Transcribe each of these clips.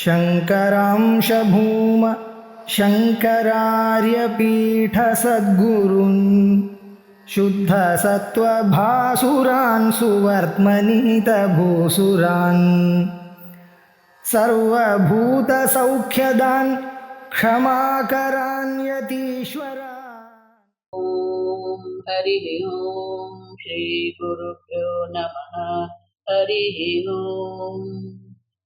शङ्करांश भूम शङ्करार्यपीठसद्गुरून् शुद्धसत्त्वभासुरान् सुवर्त्मनीतभूसुरान् सर्वभूतसौख्यदान् क्षमाकरान् यतीश्वरान्। ओम हरिः ओम श्री गुरुभ्यो नमः। हरिः ओम।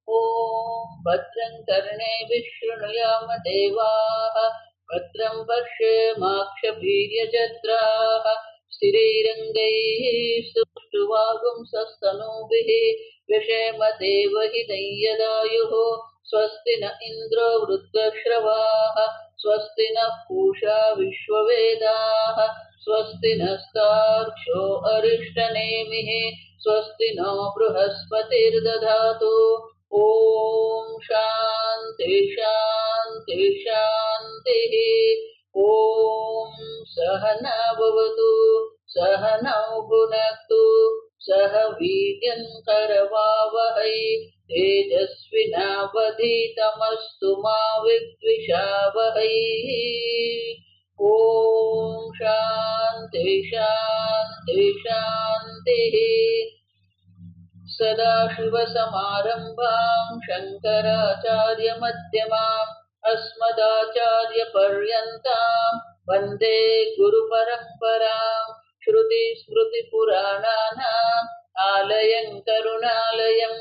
ओम भद्रं कर्णेभिः शृणुयाम देवाः, भद्रं पश्येमाक्षभिर्यजत्राः, स्थिरैरङ्गैः सुष्ठुवागुंसस्तनूभिः व्यशेम देवहितं यदायुः। स्वस्ति न इन्द्रो वृद्धश्रवाः, स्वस्ति नः पूषा विश्ववेदाः, स्वस्ति नस्तार्क्ष्यो अरिष्टनेमिः, स्वस्ति नो बृहस्पतिर्दधातु। ॐ शान्ति शान्ति शान्तिः। ॐ सहना भवतु सहनौ भुनक्तु सह वीर्यं करवावहै तेजस्विनावधीतमस्तु मा विद्विषावहै। ॐ शान्ति शान्ति शान्तिः। सदाशिवसमारम्भां शङ्कराचार्यमध्यमाम् अस्मदाचार्यपर्यन्तां वन्दे गुरुपरम्पराम्। श्रुतिस्मृतिपुराणानाम् आलयं करुणालयं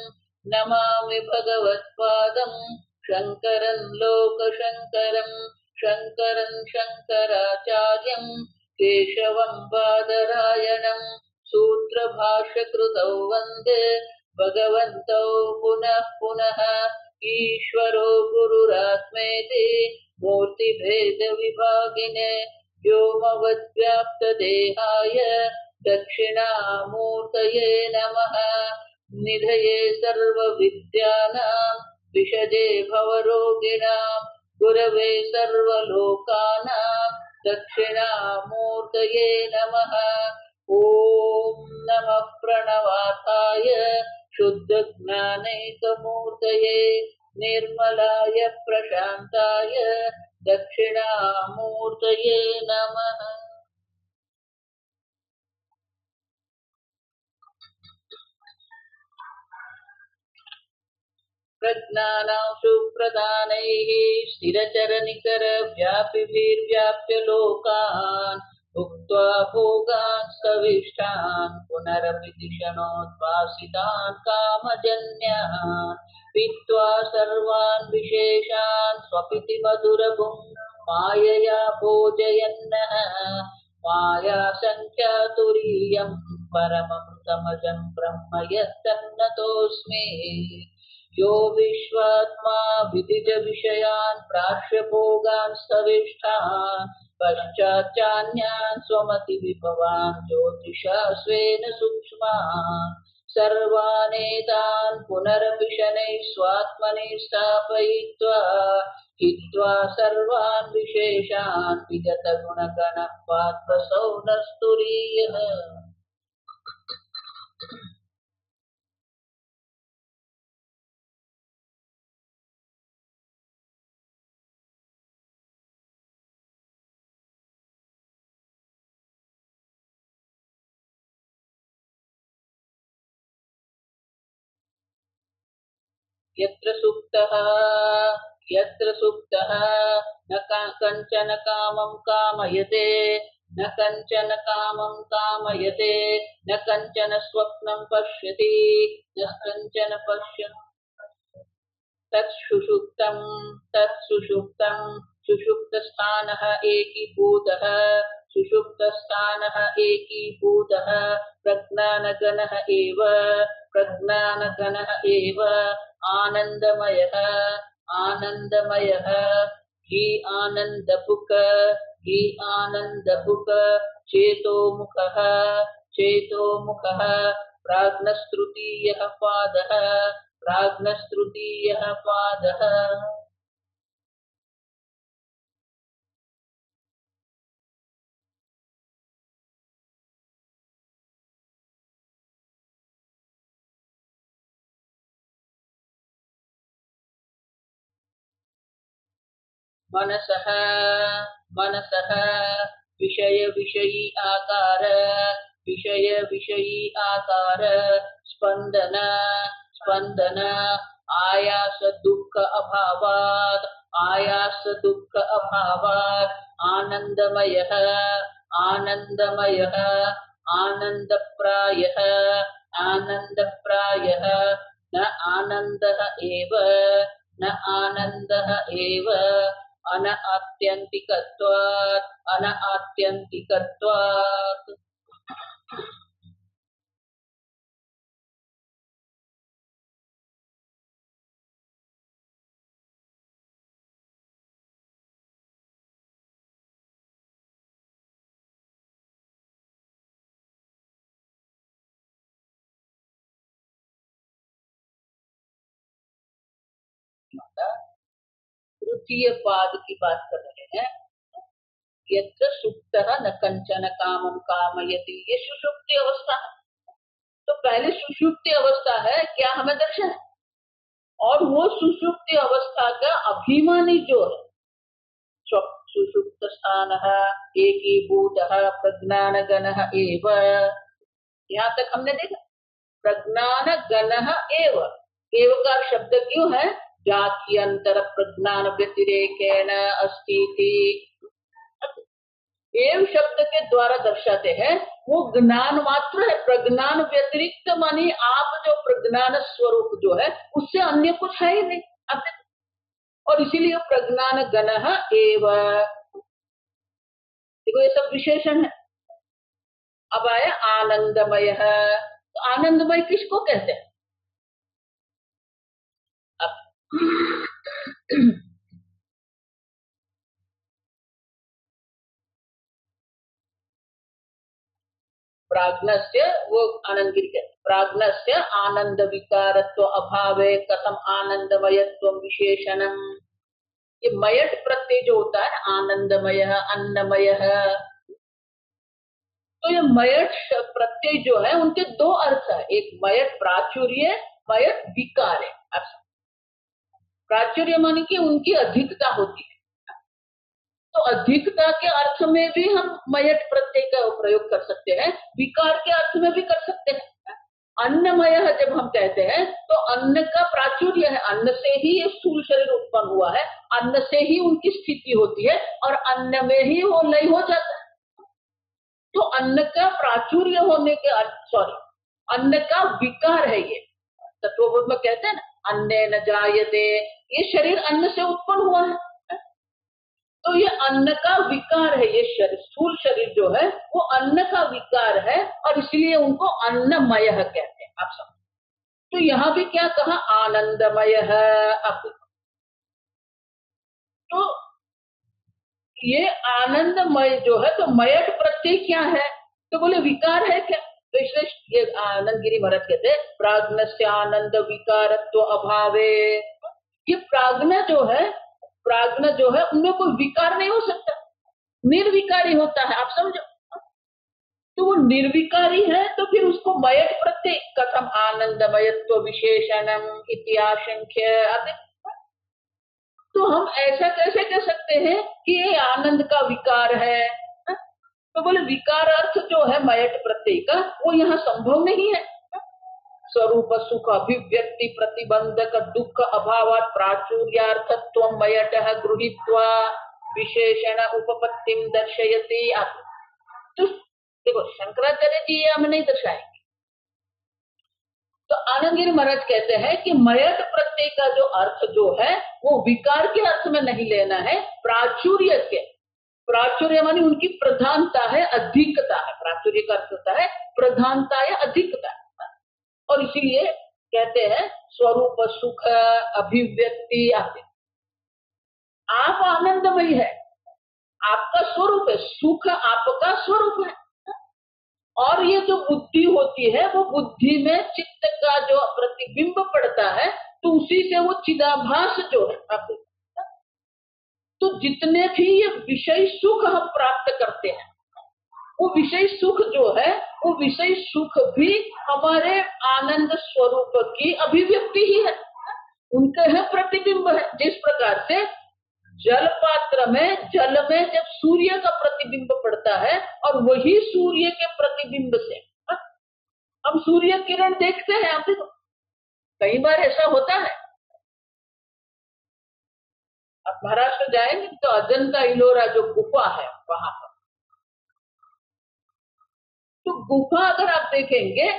नमामि भगवत्पादं शङ्करं लोकशङ्करं। शङ्करं शङ्कराचार्यं केशवं बादरायणं सूत्रभाष्यकृतौ वन्दे भगवन्तौ पुनः पुनः। ईश्वरो गुरुरात्मेति मूर्तिभेदविभागिने व्योमवद्व्याप्तदेहाय दक्षिणामूर्तये नमः। निधये सर्वविद्यानां विषजे भवरोगिणां गुरवे सर्वलोकानां दक्षिणामूर्तये नमः। ॐ नमः प्रणवार्थाय शुद्धज्ञानैकमूर्तये निर्मलाय प्रशान्ताय दक्षिणामूर्तये नमः। प्रज्ञानां सुप्रदानैः स्थिरचरनिकरव्यापिभिर्व्याप्य लोकान् भुक्त्वा भोगान् सविष्टान् पुनरपि दिशनोद्वासितान् कामजन्यान् पीत्वा सर्वान् विशेषान् स्वपिति मधुरगुं मायया भोजयन्नः। मायासङ्ख्यातुरीयं परममृतमजं ब्रह्म यत्तन्नतोऽस्मि। यो विश्वात्मा विदिज विषयान् प्राश्य भोगान् सविष्टान् पश्चाच्चान्यान् स्वमतिविभवान् ज्योतिषा स्वेन सूक्ष्मान् सर्वानेतान् पुनरपि शनैः स्वात्मनि स्थापयित्वा हित्वा सर्वान् विशेषान् विगतगुणगणः पार्थसौ न स्तुरीयः। यत्र सुप्तः न कञ्चन कामं कामयते, न कञ्चन कामं कामयते, न कञ्चन स्वप्नं पश्यति, न कञ्चन पश्यति। तत्सुषुप्तं सुषुप्तस्थानः एकीभूतः, सुषुप्तस्थानः एकीभूतः प्रज्ञानगणः एव आनन्दमयः हि आनन्दभुक् चेतोमुखः प्राज्ञस्तृतीयः पादः। मनसः मनसः विषय विषयी आकार विषय विषयी आकार स्पंदन स्पंदन आयास दुख अभावात् आयास दुख अभावात् आनंदमयः आनंदमयः आनंदप्रायः आनंदप्रायः न आनंदः एव न आनंदः एव अन आत्यंतिकत्वात् तृतीय पाद की बात कर रहे हैं। यत्र सुप्तः न कंचन कामं कामयति, ये सुषुप्ति अवस्था है। तो पहले सुषुप्ति अवस्था है क्या हमें दर्शन है, और वो सुषुप्ति अवस्था का अभिमानी जो है सुषुप्त स्थान एकीभूत प्रज्ञान गण एव, यहाँ तक हमने देखा प्रज्ञान गण एव। एव का शब्द क्यों है, जात्यंतर प्रज्ञान व्यतिरेकेण अस्ति। एव शब्द के द्वारा दर्शाते हैं वो ज्ञान मात्र है, प्रज्ञान व्यतिरिक्त मानी आप जो प्रज्ञान स्वरूप जो है उससे अन्य कुछ है ही नहीं। और इसीलिए प्रज्ञान गण एव, देखो ये सब विशेषण है। अब आया आनंदमय, तो आनंदमय किसको कहते हैं। अब प्राज्ञस्य, वो आनंद गिरी कहते प्राज्ञस्य आनंद विकारत्व अभावे कथम आनंदमयत्व विशेषणम। ये मयट प्रत्यय जो होता है आनंदमय अन्नमय, तो ये मयट प्रत्यय जो है उनके दो अर्थ है, एक मयट प्राचुर्य मयट विकार है। प्राचुर्य माने कि उनकी अधिकता होती है, तो अधिकता के अर्थ में भी हम मयट प्रत्यय का प्रयोग कर सकते हैं, विकार के अर्थ में भी कर सकते हैं। अन्नमय जब हम कहते हैं तो अन्न का प्राचुर्य है, अन्न से ही ये स्थूल शरीर उत्पन्न हुआ है, अन्न से ही उनकी स्थिति होती है और अन्न में ही वो लय हो जाता है। तो अन्न का प्राचुर्य होने के अन्न का विकार है ये। तत्वबोध में कहते हैं ना अन्ने न जायते, ये शरीर अन्न से उत्पन्न हुआ है, तो ये अन्न का विकार है। ये शरीर स्थूल शरीर जो है वो अन्न का विकार है और इसलिए उनको अन्नमय कहते हैं। आप समझ, तो यहाँ भी क्या कहा आनंदमय है। तो ये आनंदमय जो है, तो मयट प्रत्यय क्या है, तो बोले विकार है क्या। तो इसलिए ये आनंद गिरी महाराज कहते हैं प्राज्ञस्य आनंद विकारत्व अभावे। ये प्राज्ञ जो है उनमें कोई विकार नहीं हो सकता, निर्विकारी होता है। आप समझो, तो वो निर्विकारी है तो फिर उसको मयट प्रत्यय कथम आनंदमयत्व विशेषणम इत्याशंख्य। तो हम ऐसा कैसे कह सकते हैं कि ये आनंद का विकार है। तो बोले विकार अर्थ जो है मयट प्रत्यय का वो यहाँ संभव नहीं है। स्वरूप सुख अभिव्यक्ति प्रतिबंधक दुख अभाव प्राचुर्यार्थत्व मयट गृहीत्वा विशेषण उपपत्तिम दर्शयति। तो देखो शंकराचार्य जी ये हमें नहीं दर्शाएंगे। तो आनंदगिरी महाराज कहते हैं कि मयट प्रत्यय का जो अर्थ जो है वो विकार के अर्थ में नहीं लेना है, प्राचुर्य के। प्राचुर्य मानी उनकी प्रधानता है, अधिकता है। प्राचुर्य का अर्थ होता है प्रधानता या अधिकता, और इसीलिए कहते हैं स्वरूप सुख अभिव्यक्ति आदि। आप आनंदमय है, आपका स्वरूप है, सुख आपका स्वरूप है। और ये जो बुद्धि होती है वो बुद्धि में चित्त का जो प्रतिबिंब पड़ता है तो उसी से वो चिदाभास जो है आप, तो जितने भी ये विषय सुख हम प्राप्त करते हैं वो विषय सुख जो है वो विषय सुख भी हमारे आनंद स्वरूप की अभिव्यक्ति ही है, उनके है प्रतिबिंब है। जिस प्रकार से जल पात्र में, जल में जब सूर्य का प्रतिबिंब पड़ता है और वही सूर्य के प्रतिबिंब से हम सूर्य किरण देखते हैं। आप देखो कई बार ऐसा होता है, आप महाराष्ट्र जाएंगे तो अजंता इलोरा जो गुफा है वहां पर, तो गुफा अगर आप देखेंगे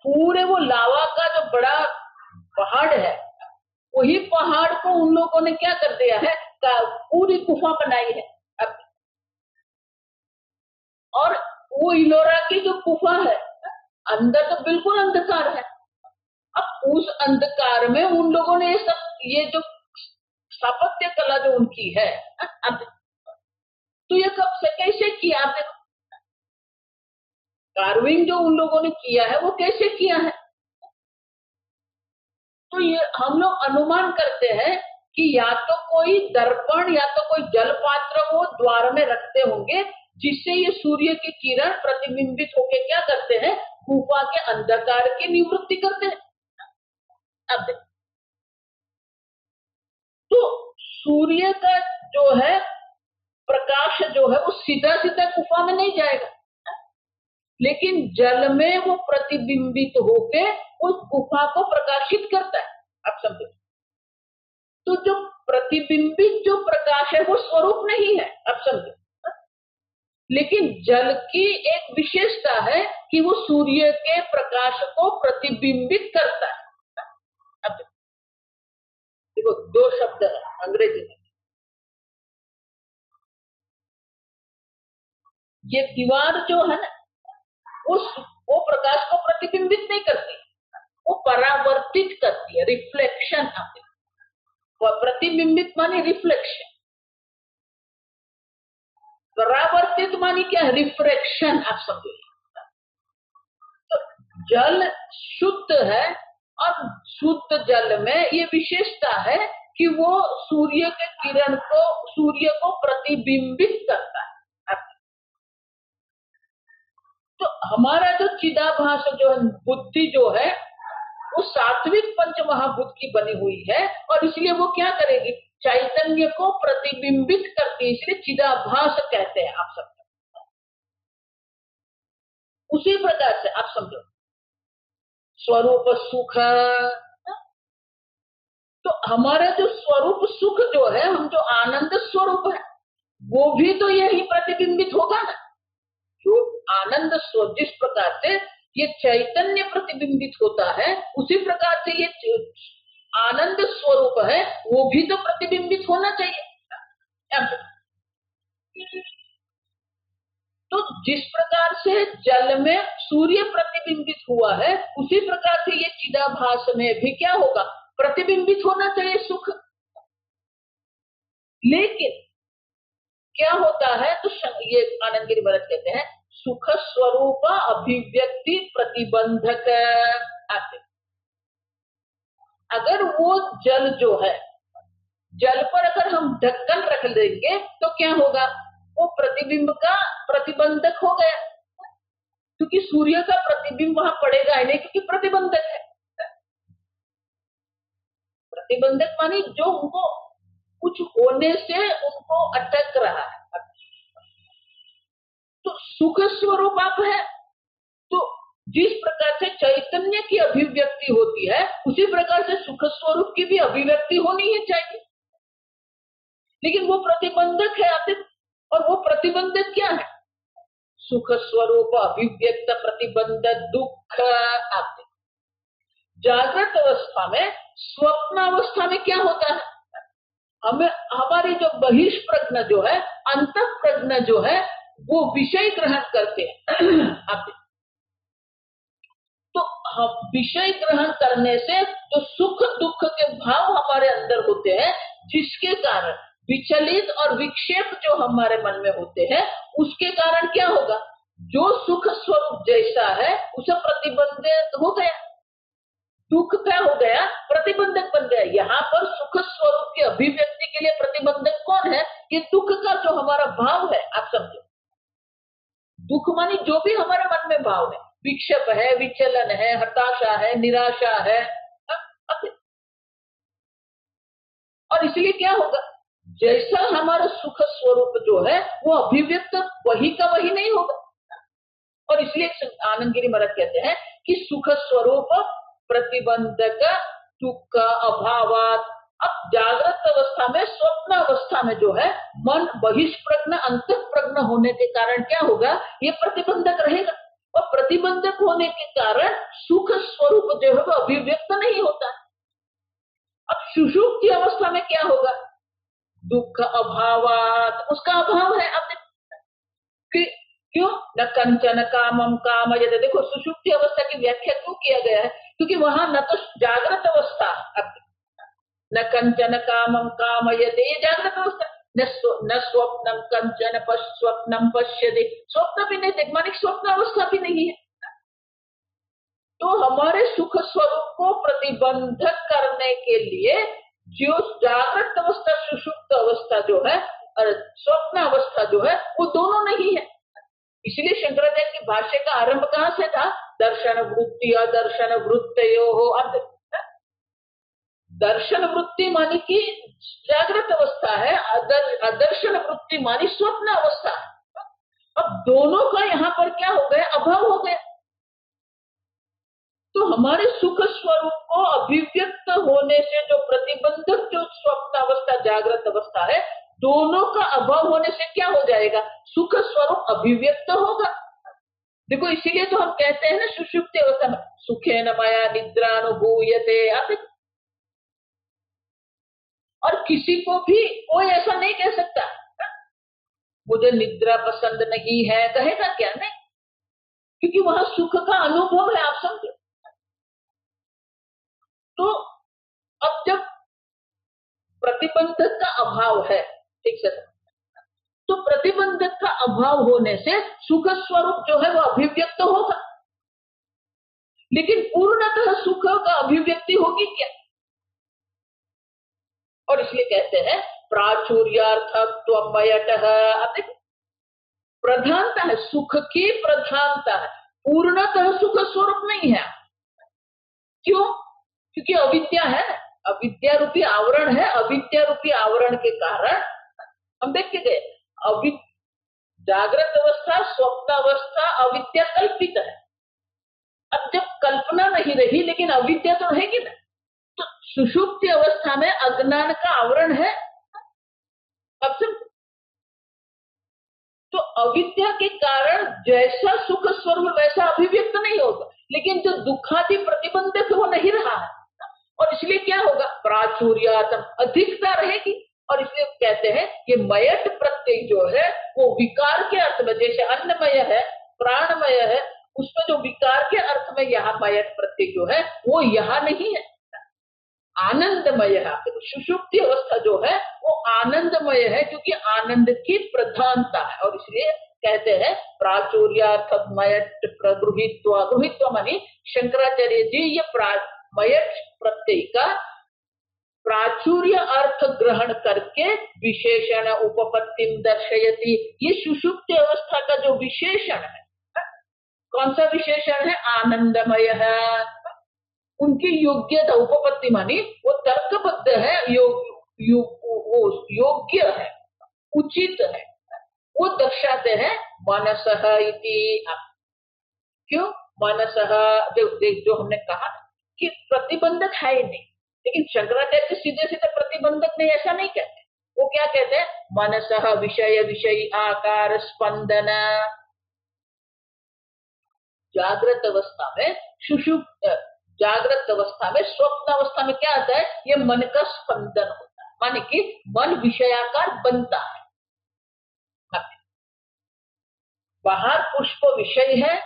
पूरे वो लावा का जो बड़ा पहाड़ है, वही पहाड़ को उन लोगों ने क्या कर दिया है, पूरी गुफा बनाई है अब। और वो इलोरा की जो गुफा है अंदर तो बिल्कुल अंधकार है। अब उस अंधकार में उन लोगों ने ये जो स्थापत्य कला जो उनकी है, अब तो ये कब से कैसे किया, आप देखो कार्विंग जो उन लोगों ने किया है वो कैसे किया है। तो ये हम लोग अनुमान करते हैं कि या तो कोई दर्पण या तो कोई जल पात्र वो द्वार में रखते होंगे, जिससे ये सूर्य की किरण प्रतिबिंबित होके क्या करते हैं, गुफा के अंधकार की निवृत्ति करते हैं। अब तो सूर्य का जो है प्रकाश जो है वो सीधा सीधा गुफा में नहीं जाएगा, लेकिन जल में वो प्रतिबिंबित होके उस गुफा को प्रकाशित करता है। आप समझो, तो जो प्रतिबिंबित जो प्रकाश है वो स्वरूप नहीं है, आप समझो, लेकिन जल की एक विशेषता है कि वो सूर्य के प्रकाश को प्रतिबिंबित करता है। अब देखो दो शब्द है अंग्रेजी में, ये दीवार जो है ना वो प्रकाश को प्रतिबिंबित नहीं करती, वो परावर्तित करती है, रिफ्लेक्शन। प्रतिबिंबित माने रिफ्लेक्शन, परावर्तित मानी क्या है, रिफ्रेक्शन। आप समझो, तो जल शुद्ध है और शुद्ध जल में ये विशेषता है कि वो सूर्य के किरण को, सूर्य को प्रतिबिंबित करता है। तो हमारा जो चिदाभास जो है, बुद्धि जो है वो सात्विक पंच महाभूत की बनी हुई है, और इसलिए वो क्या करेगी, चैतन्य को प्रतिबिंबित करती है, इसलिए चिदाभास कहते हैं। आप समझो, उसी प्रकार से आप समझो स्वरूप सुख, तो हमारा जो स्वरूप सुख जो है, हम जो आनंद स्वरूप है, वो भी तो यही प्रतिबिंबित होगा ना। जो आनंद स्वरूप जिस प्रकार से ये चैतन्य प्रतिबिंबित होता है, उसी प्रकार से ये आनंद स्वरूप है वो भी तो प्रतिबिंबित होना चाहिए। तो जिस प्रकार से जल में सूर्य प्रतिबिंबित हुआ है, उसी प्रकार से ये चिदाभास में भी क्या होगा, प्रतिबिंबित होना चाहिए सुख। लेकिन क्या होता है, तो ये आनंद गिरी महाराज कहते हैं सुख स्वरूप अभिव्यक्ति प्रतिबंधक। अगर वो जल जो है, जल पर अगर हम ढक्कन रख देंगे तो क्या होगा, वो प्रतिबिंब का प्रतिबंधक हो गया, क्योंकि सूर्य का प्रतिबिंब वहां पड़ेगा ही नहीं, क्योंकि प्रतिबंधक है। प्रतिबंधक मानी जो उनको कुछ होने से उनको अटक रहा है। तो सुख स्वरूप आप है, तो जिस प्रकार से चैतन्य की अभिव्यक्ति होती है, उसी प्रकार से सुख स्वरूप की भी अभिव्यक्ति होनी ही चाहिए, लेकिन वो प्रतिबंधक है। आप और वो प्रतिबंधक क्या है, सुख स्वरूप अभिव्यक्त प्रतिबंधक दुख। आप जागृत अवस्था में, स्वप्न अवस्था में क्या होता है, हमें हमारी जो बहिष्प्रज्ञ जो है, अंतः प्रज्ञ जो है, वो विषय ग्रहण करते हैं। आप तो हम विषय ग्रहण करने से तो सुख दुख के भाव हमारे अंदर होते हैं, जिसके कारण विचलित और विक्षेप जो हमारे मन में होते हैं, उसके कारण क्या होगा, जो सुख स्वरूप जैसा है उसे प्रतिबंधित हो गया, दुख क्या हो गया, प्रतिबंधक बन गया। यहाँ पर सुख स्वरूप की अभिव्यक्ति के लिए प्रतिबंधक कौन है, ये दुख का जो हमारा भाव है। आप समझो, दुख मानी जो भी हमारे मन में भाव है, विक्षेप है, विचलन है, हताशा है, निराशा है, और इसलिए क्या होगा, जैसा हमारा सुख स्वरूप जो है वो अभिव्यक्त वही का वही नहीं होगा। और इसलिए आनंदगिरी महाराज कहते हैं कि सुख स्वरूप प्रतिबंधक दुख अभावात। अब जागृत अवस्था में, स्वप्न अवस्था में जो है मन बहिष्प्रज्ञ अंतःप्रज्ञ होने के कारण क्या होगा, ये प्रतिबंधक रहेगा। और प्रतिबंधक होने के कारण सुख स्वरूप जो है वो अभिव्यक्त नहीं होता। अब सुषुप्ति अवस्था में क्या होगा, दुख अभावात, उसका अभाव है। अब क्यों, न कंचन कामम कामयते। देखो सुषुप्ति अवस्था की व्याख्या क्यों किया गया है, क्योंकि वहां न तो जागृत अवस्था, न कंचन कामम कामयते, ये जागृत अवस्था, न स्वप्नम कंचन स्वप्नम पश्यते, स्वप्न भी नहीं देख, माने स्वप्न अवस्था भी नहीं है। तो हमारे सुख स्वरूप को प्रतिबंधक करने के लिए जो जागृत अवस्था, सुषुप्त अवस्था जो है और स्वप्न अवस्था जो है वो दोनों नहीं है। इसलिए शंकराचार्य के भाष्य का आरंभ कहां से था, दर्शन वृत्ति अदर्शन वृत्तयो हो। अब दर्शन वृत्ति मानी कि जागृत अवस्था है, अदर्शन वृत्ति मानी स्वप्न अवस्था है। अब दोनों का यहाँ पर क्या हो गया, अभाव हो गया। तो हमारे सुख स्वरूप को अभिव्यक्त होने से जो प्रतिबंधक जो स्वप्न अवस्था जागृत अवस्था है, दोनों का अभाव होने से क्या हो जाएगा, सुख स्वरूप अभिव्यक्त होगा। देखो इसीलिए तो हम कहते हैं ना सुषुप्ति अवस्था में सुखेन मया निद्रानुभूयते। और किसी को भी कोई ऐसा नहीं कह सकता मुझे निद्रा पसंद नहीं है, कहेगा क्या, नहीं, क्योंकि वहां सुख का अनुभव है, आप समझो। तो अब जब प्रतिबंधक का अभाव है, ठीक से, तो प्रतिबंधक का अभाव होने से सुख स्वरूप जो है वो अभिव्यक्त होगा, लेकिन पूर्णतः सुख का अभिव्यक्ति होगी क्या। और इसलिए कहते हैं प्राचुर्यार्थत्वमयतः, प्रधानता है, सुख की प्रधानता है, पूर्णतः सुख स्वरूप नहीं है। क्यों, क्योंकि अविद्या है, अविद्या रूपी आवरण है, अविद्या रूपी आवरण के कारण हम देख के गए जागृत अवस्था स्वप्न अवस्था अविद्या कल्पित है। अब जब कल्पना नहीं रही लेकिन अविद्या तो रहेगी ना, तो सुषुप्ति अवस्था में अज्ञान का आवरण है। अब तो अविद्या के कारण जैसा सुख स्वरूप वैसा अभिव्यक्त नहीं होगा, लेकिन जो दुखादि प्रतिबंधक वो नहीं रहा है। और इसलिए क्या होगा, प्राचुर्यातम, अधिकता रहेगी। और इसलिए कहते हैं ये मयट प्रत्यय जो है वो विकार के अर्थ में, जैसे अन्नमय है प्राणमय है, उसमें जो विकार के अर्थ में यहाँ मयट प्रत्यय जो है वो यहाँ नहीं है, आनंदमय है। सुषुप्ति अवस्था जो है वो आनंदमय है, क्योंकि आनंद की प्रधानता है। और इसलिए कहते हैं प्राचुर्यार्थम मयट प्रगृहीत्वा, गृहीत्वा मानी शंकराचार्य जी ये मयट प्रत्यय का प्राचुर्य अर्थ ग्रहण करके विशेषण उपपत्ति दर्शयति। ये सुषुप्ति अवस्था का जो विशेषण है, कौन सा विशेषण है, आनंदमय है। उनकी योग्यता, उपपत्ति मानी वो तर्कबद्ध है, योग्य है, उचित है, वो दर्शाते हैं मनसः इति। क्यों मनसः, जो हमने कहा कि प्रतिबंधक है ही नहीं, लेकिन शंकराचार्य सीधे सीधे प्रतिबंधक नहीं ऐसा नहीं कहते। वो क्या कहते हैं, मनसः विषय विषयी आकार स्पंदन। जागृत अवस्था में जागृत अवस्था में स्वप्न अवस्था में क्या आता है, ये मन का स्पंदन होता है, माने कि मन विषयाकार बनता है। बाहर पुष्प विषय है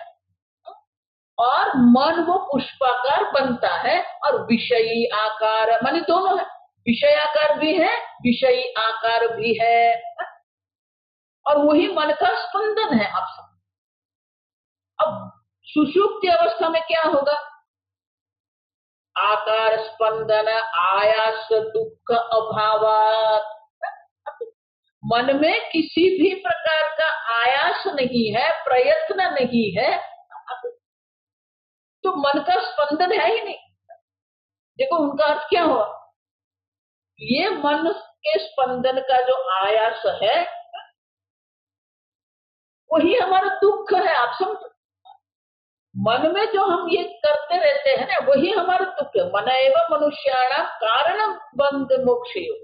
और मन वो पुष्पाकार बनता है, और विषयी आकार माने दोनों है, विषयाकार भी है विषयी आकार भी है, और वही मन का स्पंदन है। आप सब अब सुषुप्ति अवस्था में क्या होगा, आकार स्पंदन आयास दुख अभावात। मन में किसी भी प्रकार का आयास नहीं है, प्रयत्न नहीं है, तो मन का स्पंदन है ही नहीं। देखो उनका अर्थ क्या हुआ, ये मन के स्पंदन का जो आयास है वही हमारा दुख है। आप समझो, मन में जो हम ये करते रहते हैं ना वही हमारा दुख है। मन एवं मनुष्याणाम कारण बंध मोक्षयो।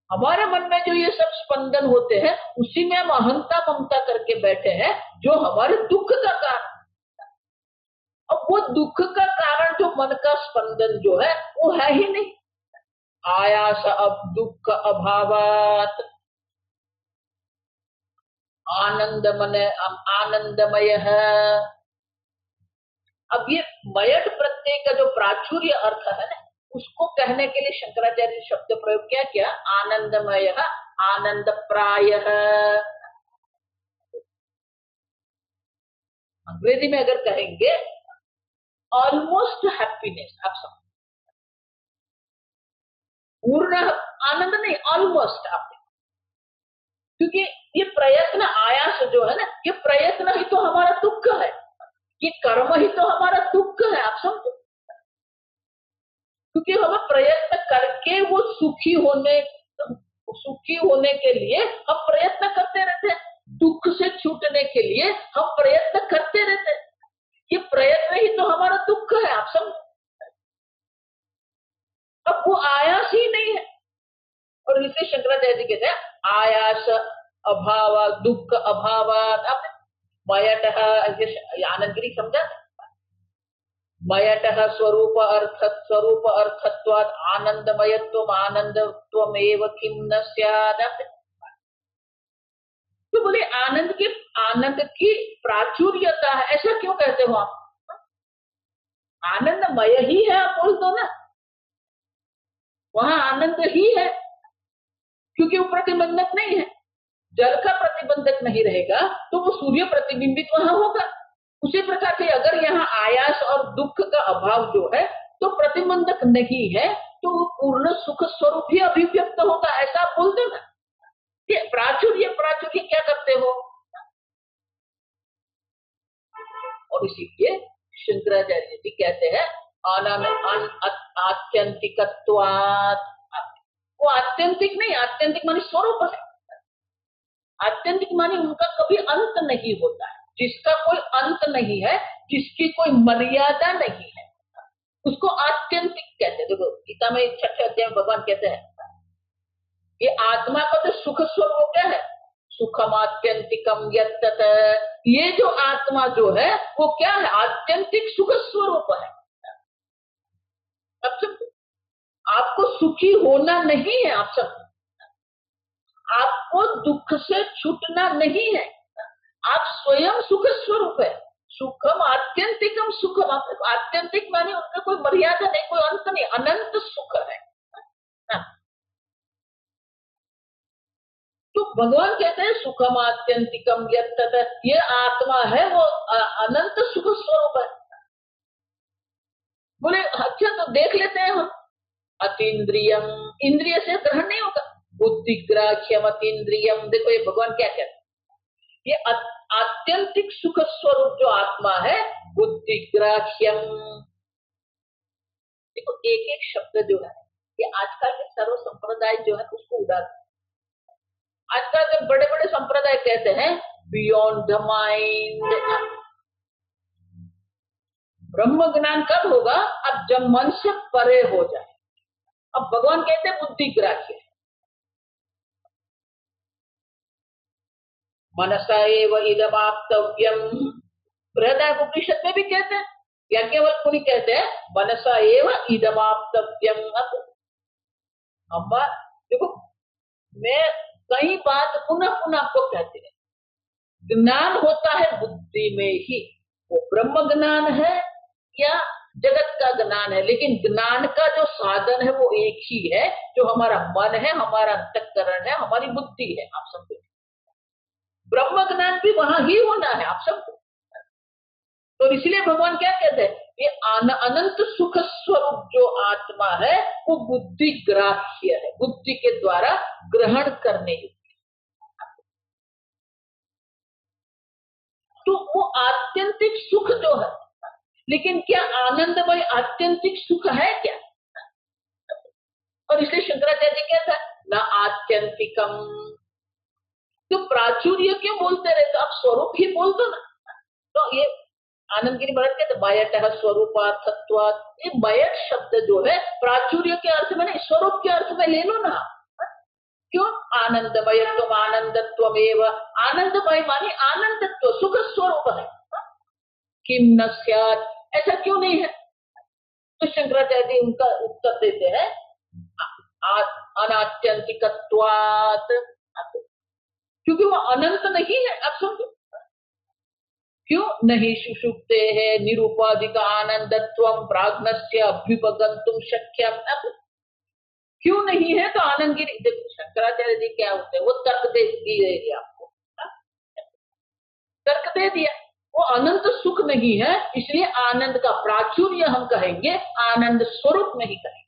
हमारे मन में जो ये सब स्पंदन होते हैं उसी में हम अहंता ममता करके बैठे हैं जो हमारे दुख का कारण। अब वो दुख का कारण जो मन का स्पंदन जो है वो है ही नहीं। आयास अब दुख अभावात आनंदमय है। अब ये मयट प्रत्यय का जो प्राचुर्य अर्थ है ना उसको कहने के लिए शंकराचार्य शब्द प्रयोग क्या आनंदमय आनंद प्राय। अंग्रेजी में अगर कहेंगे ऑलमोस्ट हैप्पीनेस। आप समझ, पूर्ण आनंद नहीं, ऑलमोस्ट। आप क्योंकि ये प्रयत्न आयास जो है ना ये प्रयत्न ही तो हमारा दुख है, ये कर्म ही तो हमारा दुख है। आप समझो, क्योंकि हमें प्रयत्न करके वो सुखी होने के लिए हम प्रयत्न करते रहते हैं, दुख से छूटने के लिए हम प्रयत्न करते रहते हैं। ये प्रयत्न ही तो हमारा दुख है। आप समझो, अब वो आयास ही नहीं है। और इसे शंकराचार्य जी कहते हैं आयास अभाव दुख अभाव। मयट आनंद गिरी समझा, मयट स्वरूप अर्थत्वात् आनंदमयत्वम आनंदत्वमेव किम न स्यात्। तो बोले आनंद की प्राचुर्यता है, ऐसा क्यों कहते हो आप? आनंदमय ही है आप बोल दो ना, वहां आनंद ही है, क्योंकि वो प्रतिबंधक नहीं है। जल का प्रतिबंधक नहीं रहेगा तो वो सूर्य प्रतिबिंबित वहां होगा। उसी प्रकार से अगर यहाँ आयास और दुख का अभाव जो है तो प्रतिबंधक नहीं है तो वो पूर्ण सुख स्वरूप ही अभिव्यक्त होगा, ऐसा आप बोल देना। ये प्राचुर्य क्या करते हो? और इसीलिए शंकराचार्य जी कहते हैं आत्यंतिकत्वात्। वो आत्यंतिक नहीं, आत्यंतिक मानी स्वरूप है। आत्यंतिक मानी उनका कभी अंत नहीं होता है, जिसका कोई अंत नहीं है, जिसकी कोई मर्यादा नहीं है, उसको आत्यंतिक कहते हैं। देखो गीता में 6ठे अध्याय में भगवान कहते हैं ये आत्मा का जो सुख स्वरूप क्या है, सुखम आत्यंतिकम यत्तत। ये जो आत्मा जो है वो क्या है, आत्यंतिक सुख स्वरूप है। अब सब आपको सुखी होना नहीं है, आप सब आपको दुख से छूटना नहीं है, आप स्वयं सुख स्वरूप है। सुखम आत्यंतिकम सुखम, आत्यंतिक माने उनका कोई मर्यादा नहीं, कोई अंत नहीं, अनंत सुख है। तो भगवान कहते हैं सुखम आत्यंतिकम यत्तत, ये आत्मा है वो अनंत सुख स्वरूप है। बोले अच्छा तो देख लेते हैं हम। अतीन्द्रियम, इंद्रिय से ग्रहण नहीं होगा। बुद्धिग्राह्यम अतीन्द्रियम, देखो ये भगवान क्या कहते हैं, ये आत्यंतिक सुख स्वरूप जो आत्मा है बुद्धिग्राह्यम। देखो एक एक शब्द जो है ये आजकल के सर्व संप्रदाय जो है उसको उड़ाते हैं। आजकल के बड़े बड़े संप्रदाय कहते हैं बियॉन्ड द माइंड। ब्रह्म ज्ञान कब होगा, अब जब मन से परे हो जाए। अब भगवान कहते हैं बुद्धिग्राह्य, मनसा एव इदमाप्तव्यम। बृहदारण्यकोपनिषद में भी कहते हैं, याज्ञवल्क्य कहते हैं मनसा एव इदमाप्तव्यम। अम्मा देखो मैं कई बात पुनः पुनः आपको कहती है, ज्ञान होता है बुद्धि में ही, वो ब्रह्म ज्ञान है या जगत का ज्ञान है, लेकिन ज्ञान का जो साधन है वो एक ही है, जो हमारा मन है, हमारा अंतःकरण है, हमारी बुद्धि है। आप समझो, ब्रह्म ज्ञान भी वहां ही होना है। आप समझो, तो इसलिए भगवान क्या कहते हैं, ये अनंत सुख स्वरूप जो आत्मा है वो बुद्धि ग्राह्य है, बुद्धि के द्वारा ग्रहण करने योग्य। तो वो आत्यंतिक सुख जो है, लेकिन क्या आनंदमय आत्यंतिक सुख है क्या? और इसलिए शंकराचार्य जी क्या था, न आत्यंतिकम। तो प्राचुर्य क्यों बोलते रहे, तो आप स्वरूप ही बोल दो ना। तो ये आनंद गिरी महाराज कहते मयटः स्वरूपार्थत्वात्, ये मयट शब्द जो है प्राचुर्य के अर्थ में नहीं, स्वरूप के अर्थ में ले लो ना। क्यों, आनंदमयत्वम आनंदत्वमेव, आनंदमय माने आनंदत्व, सुख स्वरूप है। किम न स्यात्, ऐसा क्यों नहीं है। तो शंकराचार्य जी उनका उत्तर देते हैं अनात्यंतिकत्वात्, क्योंकि वो अनंत नहीं है। आप समझो क्यों, नहीं सुषुप्ते है निरूपाधिक आनंदत्वम प्राज्ञस्य अभ्युपगंतुम शक्यम। अब क्यों नहीं है, तो आनंद गिरी देखो शंकराचार्य जी क्या होते हैं, वो तर्क दे दिए आपको, तर्क दे दिया। वो अनंत सुख नहीं है, इसलिए आनंद का प्राचुर्य हम कहेंगे, आनंद स्वरूप नहीं कहेंगे।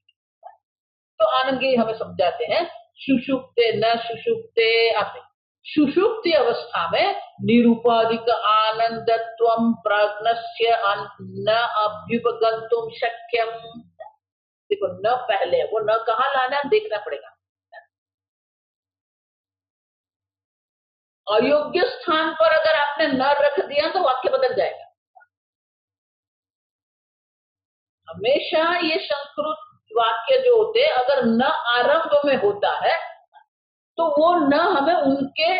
तो आनंद गिरी हमें समझाते हैं सुषुप्ते न सुषुप्ते, आप सुषुप्ति अवस्था में निरूपाधिक आनंदत्वम प्राज्ञस्य न अभ्युपगंतुम शक्यम। देखो न पहले, वो न कहाँ लाना देखना पड़ेगा। अयोग्य स्थान पर अगर आपने न रख दिया तो वाक्य बदल जाएगा। हमेशा ये संस्कृत वाक्य जो होते हैं, अगर न आरंभ में होता है तो वो न हमें उनके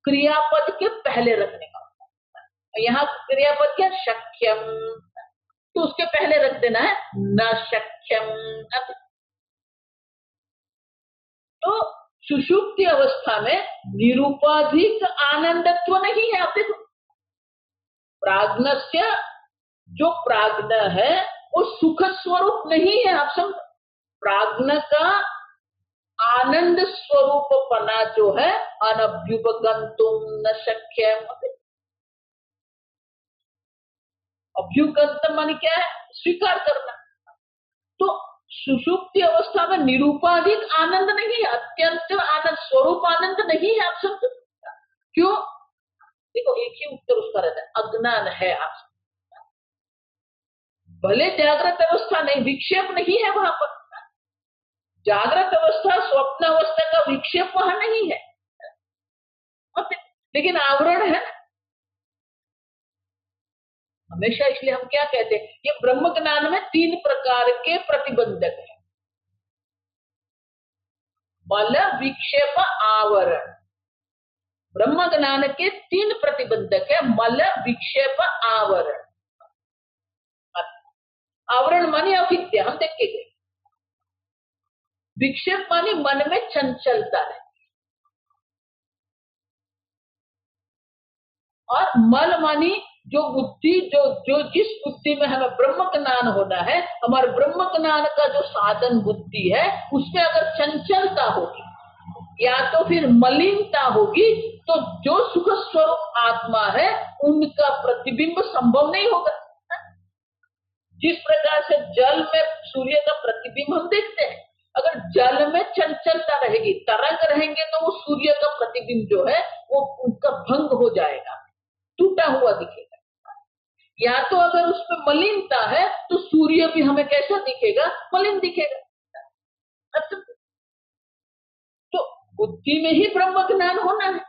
क्रियापद के पहले रखने का होता है। यहाँ क्रियापद क्या, शक्यम, तो उसके पहले रख देना है न शक्यम। तो सुषुप्ति अवस्था में निरूपाधिक आनंदत्व नहीं है। आप देखो प्राज्ञस्य, जो प्राज्ञ है वो सुख स्वरूप नहीं है। आप समझो प्राज्ञ का आनंद स्वरूप पना जो है अनभ्युपगंतुम न शक्यम। अभ्युगंतम माने क्या है, स्वीकार करना। तो सुषुप्ति अवस्था में निरूपाधिक आनंद नहीं है, अत्यंत आनंद स्वरूप आनंद नहीं है। आप समझो क्यों, देखो एक ही उत्तर उसका रहता है, अज्ञान है। आप भले जागृत अवस्था नहीं, विक्षेप नहीं है वहां पर। जागृत अवस्था स्वप्न अवस्था का विक्षेप वहां नहीं है, लेकिन आवरण है हमेशा। इसलिए हम क्या कहते हैं, ये ब्रह्म ज्ञान में 3 प्रकार के प्रतिबंधक है, मल विक्षेप आवरण। ब्रह्म ज्ञान के 3 प्रतिबंधक है, मल विक्षेप आवरण। आवरण माने अविद्या, हम देख के गए। विक्षेप माने मन में चंचलता है, और मल मानी जो बुद्धि, जो जो जिस बुद्धि में हमें ब्रह्म ज्ञान होना है, हमारे ब्रह्म ज्ञान का जो साधन बुद्धि है उसमें अगर चंचलता होगी या तो फिर मलिनता होगी, तो जो सुख स्वरूप आत्मा है उनका प्रतिबिंब संभव नहीं होगा। जिस प्रकार से जल में सूर्य का प्रतिबिंब हम देखते हैं, अगर जल में चंचलता रहेगी, तरंग रहेंगे, तो वो सूर्य का प्रतिबिंब जो है वो उनका भंग हो जाएगा, टूटा हुआ दिखेगा। या तो अगर उसमें मलिनता है तो सूर्य भी हमें कैसा दिखेगा, मलिन दिखेगा। अच्छा, तो बुद्धि में ही ब्रह्म ज्ञान होना है,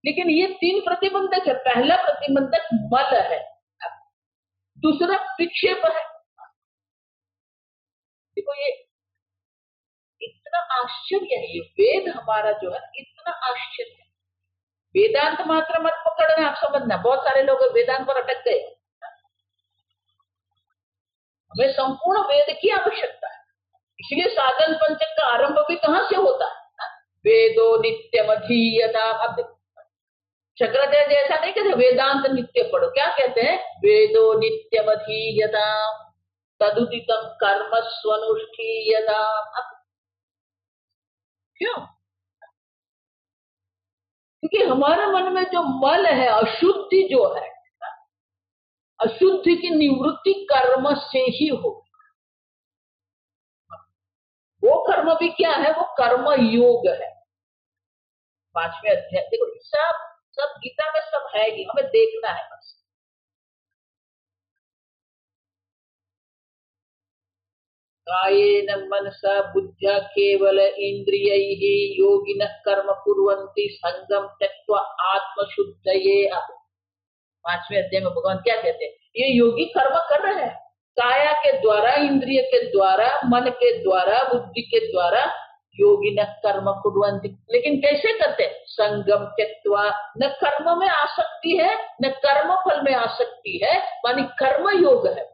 लेकिन ये 3 प्रतिबंधक है। पहला प्रतिबंधक मल है, दूसरा विक्षेप है। देखो ये इतना आश्चर्य है, ये वेद हमारा जो है इतना आश्चर्य है। वेदांत मात्र मत पकड़ना, आप समझना, बहुत सारे लोग वेदांत पर अटक गए। हमें संपूर्ण वेद की आवश्यकता है, इसलिए साधन पंचक का आरंभ भी कहां से होता है, वेदो नित्यमधीयता। अब शंकराचार्य ऐसा नहीं कहते वेदांत नित्य पढ़ो, क्या कहते हैं, वेदो नित्यमधीयता तदुदितम कर्म स्वनुष्ठीयता। क्यों, क्योंकि हमारे मन में जो मल है, अशुद्धि जो है, अशुद्धि की निवृत्ति कर्म से ही हो। वो कर्म भी क्या है, वो कर्म योग है। 5वें अध्याय देखो, सब सब गीता में सब है ही, हमें देखना है बस। कायेन मनसा बुद्ध्या केवल इंद्रियैः योगिनः कर्म कुर्वन्ति संगम त्यक्त्वा आत्मशुद्धये। 5वें अध्याय में भगवान क्या कहते हैं? ये योगी कर्म कर रहे हैं काया के द्वारा, इंद्रिय के द्वारा, मन के द्वारा, बुद्धि के द्वारा। योगिनः कर्म कुर्वन्ति, लेकिन कैसे करते? संगम त्यक्त्वा, न कर्म में आसक्ति है न कर्म फल में आसक्ति है, मानी कर्म योग है।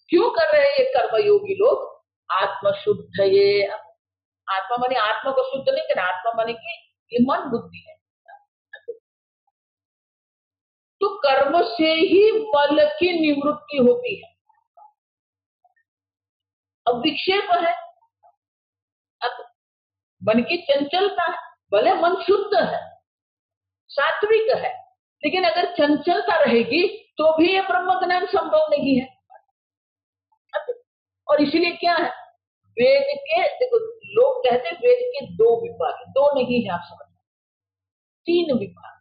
क्यों कर रहे हैं ये कर्म योगी लोग? आत्मशुद्ध ये, आत्मा मानी आत्मा को शुद्ध नहीं करना, आत्मा मानी कि ये मन बुद्धि है। तो कर्म से ही मल की निवृत्ति होती है। अब विक्षेप है, अब मन की चंचलता है, भले मन शुद्ध है, सात्विक है, लेकिन अगर चंचलता रहेगी तो भी ये ब्रह्म ज्ञान संभव नहीं है। और इसीलिए क्या है, वेद के, देखो लोग कहते हैं वेद के 2 विभाग है, 2 नहीं है, आप समझ, 3 विभाग।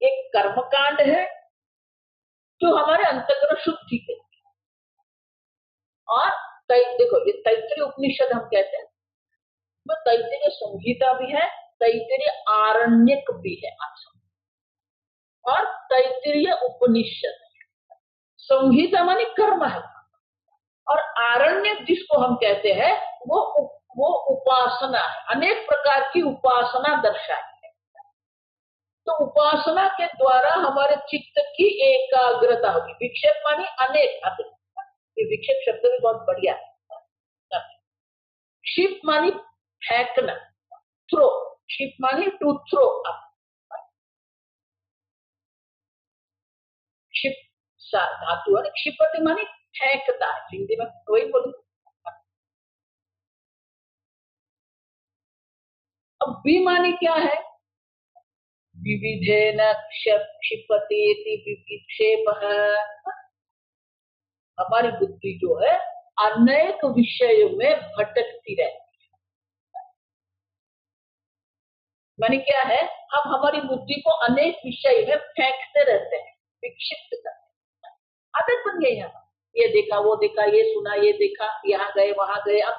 एक कर्मकांड है जो हमारे अंतःकरण शुद्धि के, और देखो ये तैत्तिरीय उपनिषद हम कहते हैं, वो तैत्तिरीय संहिता भी है, तैत्तिरीय आरण्यक भी है, आप समझ, और तैत्तिरीय उपनिषद। संहिता मानी कर्म है, और आरण्यक जिसको हम कहते हैं वो उपासना है, अनेक प्रकार की उपासना दर्शाती है। तो उपासना के द्वारा हमारे चित्त की एकाग्रता होगी। विक्षेप मानी अनेक, ये विक्षेप शब्द भी बहुत बढ़िया है। क्षिप मानी फेंकना, थ्रो, क्षिप मानी टू थ्रो अप, क्षिप धातु है, क्षिपति मानी फेंकता है, हिंदी में वही बोलूं। अब बी मानी क्या है? विविधेन क्षिपति विक्षेप है। हमारी बुद्धि जो है अनेक विषयों में भटकती रहती है। मानी क्या है, हम हमारी बुद्धि को अनेक विषय में फेंकते रहते हैं, विक्षिप्त करते हैं, आदत बन गई है। ये देखा, वो देखा, ये सुना, ये देखा, यहाँ गए, वहां गए। अब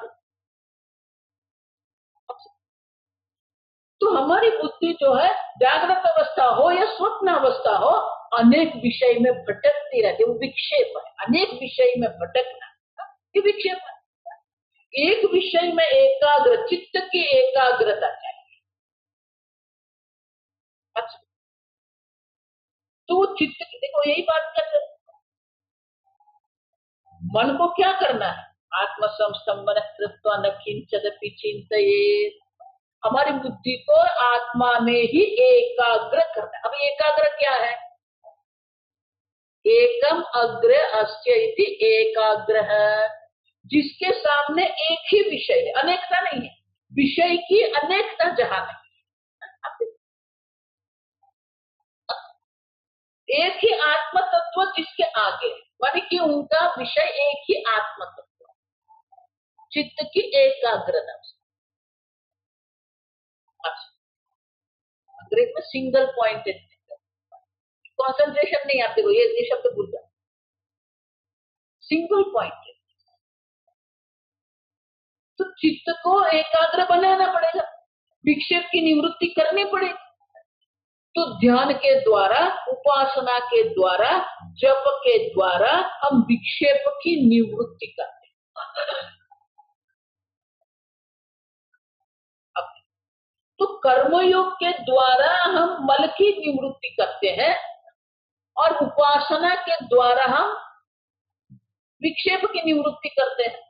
तो हमारी बुद्धि जो है जागृत अवस्था हो या स्वप्न अवस्था हो, अनेक विषय में भटकती रहती है, वो विक्षेप है। अनेक विषय में भटकना ये विक्षेप है। एक विषय में एकाग्र, चित्त की एकाग्रता चाहिए। अच्छा, तो चित्त की, देखो यही बात करते, मन को क्या करना है? आत्म संस्तंभन कृत्वा न किंचिदपि चिंतयेत्। हमारी बुद्धि को आत्मा में ही एकाग्र करना। अब एकाग्र क्या है? एकम अग्र अस्य इति एकाग्र है, जिसके सामने एक ही विषय है, अनेकता नहीं है, विषय की अनेकता जहां नहीं, एक ही आत्म तत्व जिसके आगे, मानी कि उनका विषय एक ही आत्म तत्व, चित्त की एकाग्रता। अंग्रेज में सिंगल पॉइंटेड, कॉन्सेंट्रेशन नहीं। आप देखो ये शब्द भूल जाओ, सिंगल पॉइंटेड। तो चित्त को एकाग्र बनाना पड़ेगा, विक्षेप की निवृत्ति करनी पड़ेगी। तो ध्यान के द्वारा, उपासना के द्वारा, जप के द्वारा हम विक्षेप की निवृत्ति करते हैं। तो कर्मयोग के द्वारा हम मल की निवृत्ति करते हैं, और उपासना के द्वारा हम विक्षेप की निवृत्ति करते हैं।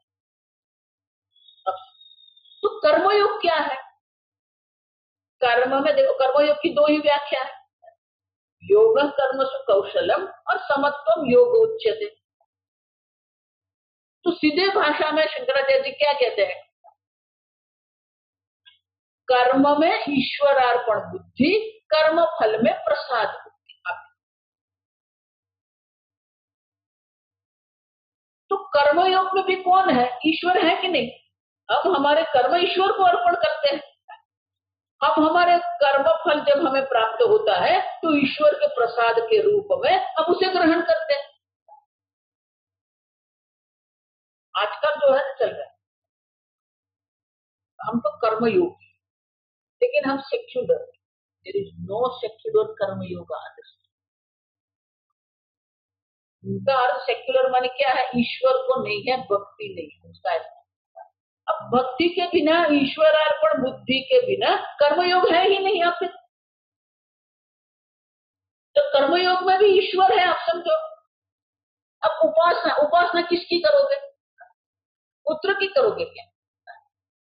तो कर्मयोग क्या है? कर्म में देखो, कर्मयोग की 2 ही व्याख्या है, योग कर्मसु कौशलम और समत्वम योग उच्यते। तो सीधे भाषा में शंकराचार्य जी क्या कहते हैं? कर्म में ईश्वरार्पण बुद्धि, कर्म फल में प्रसाद बुद्धि। तो कर्मयोग में भी कौन है? ईश्वर है कि नहीं? हम हमारे कर्म ईश्वर को अर्पण करते हैं। हम हमारे कर्म फल जब हमें प्राप्त होता है तो ईश्वर के प्रसाद के रूप में हम उसे ग्रहण करते हैं। आजकल जो है चल रहा है, हम तो कर्मयोग, लेकिन हम secular, there is no secular karmayoga. उनका अर्थ सेक्युलर माने क्या है, ईश्वर को नहीं है, भक्ति नहीं है, उसका ऐसा। अब भक्ति के बिना, ईश्वर अर्पण बुद्धि के बिना कर्मयोग है ही नहीं। आप तो कर्मयोग में भी ईश्वर है, आप समझो। अब उपासना, उपासना किसकी करोगे? पुत्र की करोगे क्या?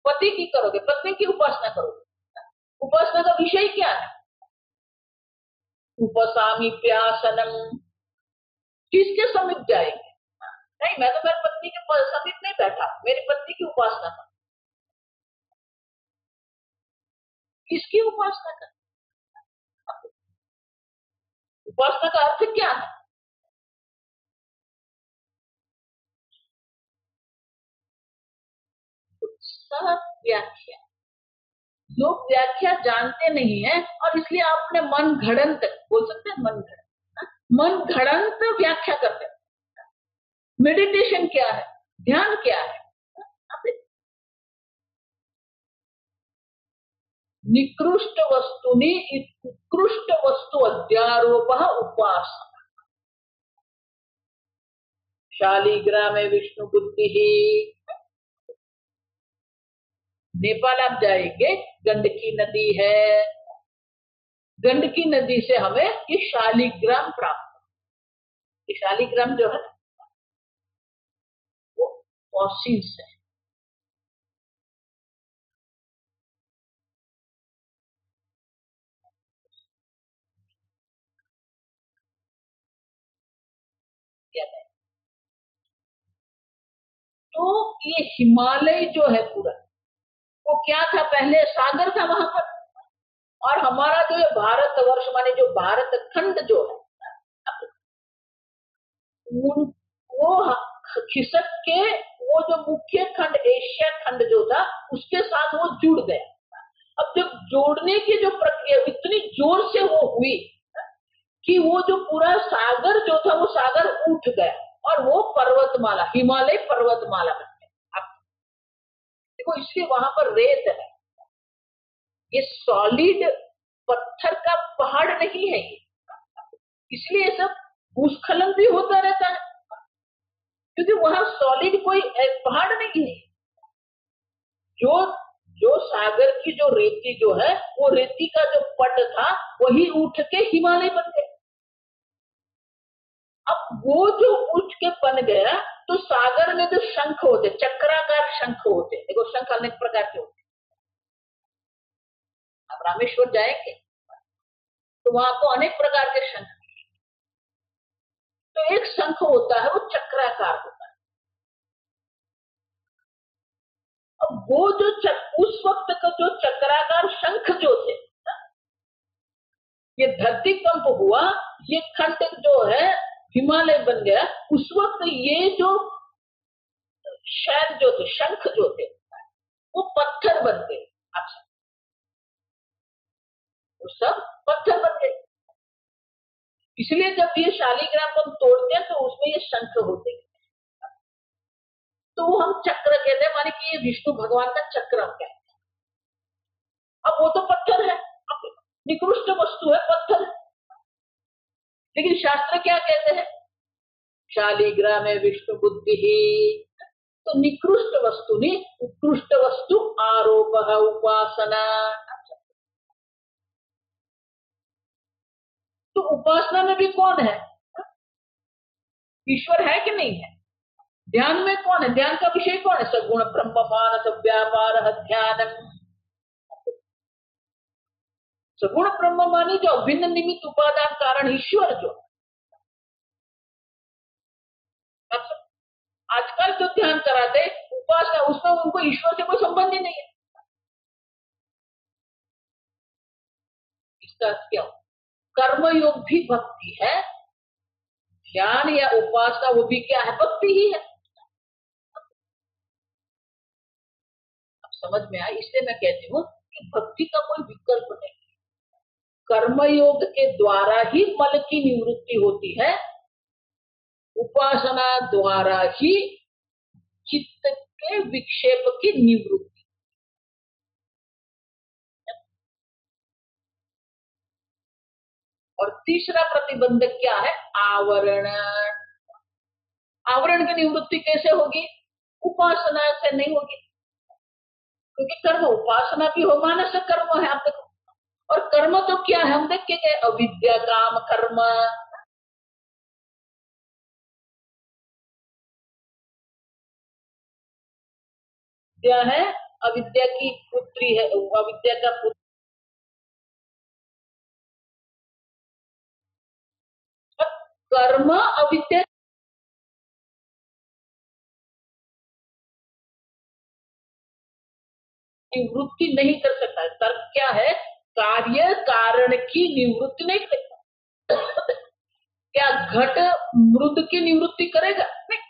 पति की करोगे, पत्नी की उपासना करोगे? उपासना का विषय क्या है? उपसामी प्यासनम, किसके समीप जाएंगे? नहीं, मैं तो मेरी पत्नी के समीप नहीं बैठा, मेरी पत्नी की उपासना कर। किसकी उपासना कर? उपासना का अर्थ क्या है? सब व्याख्या, लोग व्याख्या जानते नहीं है, और इसलिए आपने मन घड़ंत, बोल सकते हैं मन घड़ंत, मन घड़ंत व्याख्या करते हैं। मेडिटेशन क्या है, ध्यान क्या है? निकृष्ट वस्तुनि उत्कृष्ट वस्तु अध्यारोप उपासना। शालिग्राम विष्णु बुद्धि। नेपाल आप जाएंगे, गंडकी नदी है, गंडकी नदी से हमें ये शालिग्राम प्राप्त। ये शालिग्राम जो है वो फॉसिल्स है। तो ये हिमालय जो है पूरा, वो क्या था, पहले सागर था वहां पर। और हमारा जो ये भारतवर्ष माने जो भारत खंड जो है, वो खिसक के वो जो मुख्य खंड एशिया खंड जो था उसके साथ वो जुड़ गया। अब जब जोड़ने की जो प्रक्रिया इतनी जोर से वो हुई कि वो जो पूरा सागर जो था वो सागर उठ गया, और वो पर्वतमाला, हिमालय पर्वतमाला बन गया। अब देखो, इसलिए वहां पर रेत है, ये सॉलिड पत्थर का पहाड़ नहीं है ये, इसलिए सब भूस्खलन भी होता रहता है, क्योंकि वहां सॉलिड कोई पहाड़ नहीं है। जो जो सागर की जो रेती जो है, वो रेती का जो पट था वही उठ के हिमालय बन गया। अब वो जो उठ के बन गया, तो सागर में जो शंख होते, चक्राकार शंख होते, देखो शंख अनेक प्रकार के होते। आप रामेश्वर जाएंगे तो वहां आपको अनेक प्रकार के शंख, तो एक शंख होता है वो चक्राकार होता है। अब वो जो उस वक्त का जो चक्राकार शंख जो थे, ये धरती कंप हुआ, ये खंड जो है हिमालय बन गया, उस वक्त ये जो शैल जो थे, शंख जो थे, वो पत्थर बन गए। अच्छा, वो सब पत्थर बन गए। इसलिए जब ये शालिग्राम को हम तोड़ते हैं तो उसमें ये शंख होते हैं, तो वो हम चक्र कहते हैं, माने कि ये विष्णु भगवान का चक्र हम कहते हैं। अब वो तो पत्थर है, निकृष्ट वस्तु है, पत्थर है, लेकिन शास्त्र क्या कहते हैं, शालिग्राम विष्णु बुद्धि। तो निकृष्ट वस्तु नहीं, उत्कृष्ट वस्तु आरोप उपासना। तो उपासना में भी कौन है? ईश्वर है कि नहीं है? ध्यान में कौन है? ध्यान का विषय कौन है? सगुण ब्रह्म मानस व्यापार ध्यान। सगुण ब्रह्म मानी जो भिन्न निमित्त उपादान कारण ईश्वर जो। आजकल जो ध्यान कराते उपासना, उसमें उनको ईश्वर से कोई संबंध ही नहीं है। इसका क्या? कर्मयोग भी भक्ति है, ध्यान या उपासना वो भी क्या है? भक्ति ही है। अब समझ में आया? इसलिए मैं कहती हूँ कि भक्ति का कोई विकल्प नहीं, कर्मयोग के द्वारा ही मल की निवृत्ति होती है, उपासना द्वारा ही चित्त के विक्षेप की निवृत्ति। और तीसरा प्रतिबंधक क्या है? आवरण। आवरण की निवृत्ति कैसे होगी? उपासना से नहीं होगी, क्योंकि कर्म उपासना भी हो, मानस कर्म है। आप देखो, और कर्म तो क्या है हम देखेंगे, अविद्या काम कर्म। क्या है? अविद्या की पुत्री है, अविद्या का पुत्र। कर्म अविद्या निवृत्ति नहीं कर सकता। तर्क क्या है? कार्य कारण की निवृत्ति नहीं करेगा। क्या घट मृद की निवृत्ति करेगा? नहीं।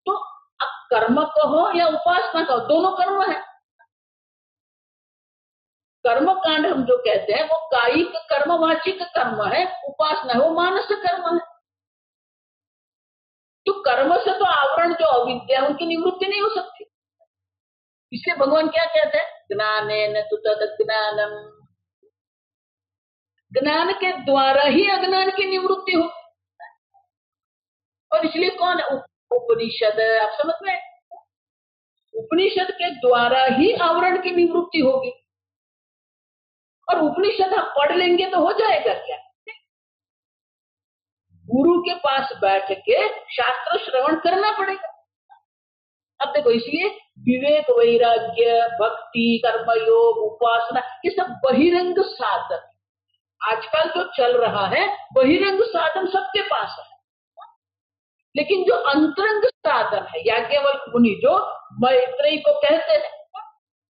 तो अब कर्म कहो या उपासना कहो, दोनों कर्म है। कर्म कांड हम जो कहते हैं वो कायिक कर्म वाचिक कर्म है, उपासना है वो मानस कर्म है। तो कर्म से तो आवरण जो अविद्या उनकी निवृत्ति नहीं हो सकती। इसलिए भगवान क्या कहते हैं? ज्ञानेन तु तदज्ञानम। ज्ञान के द्वारा ही अज्ञान की निवृत्ति हो। और इसलिए कौन है? उपनिषद। आप समझ में? उपनिषद के द्वारा ही आवरण की निवृत्ति होगी। और उपनिषद हम पढ़ लेंगे तो हो जाएगा क्या? गुरु के पास बैठ के शास्त्र श्रवण करना पड़ेगा। अब देखो, इसलिए विवेक, वैराग्य, भक्ति, कर्मयोग, उपासना, ये सब बहिरंग साधन। आजकल जो चल रहा है बहिरंग साधन सबके पास है, लेकिन जो अंतरंग साधन है, याज्ञवल्क्य मुनि जो मैत्रेयी को कहते हैं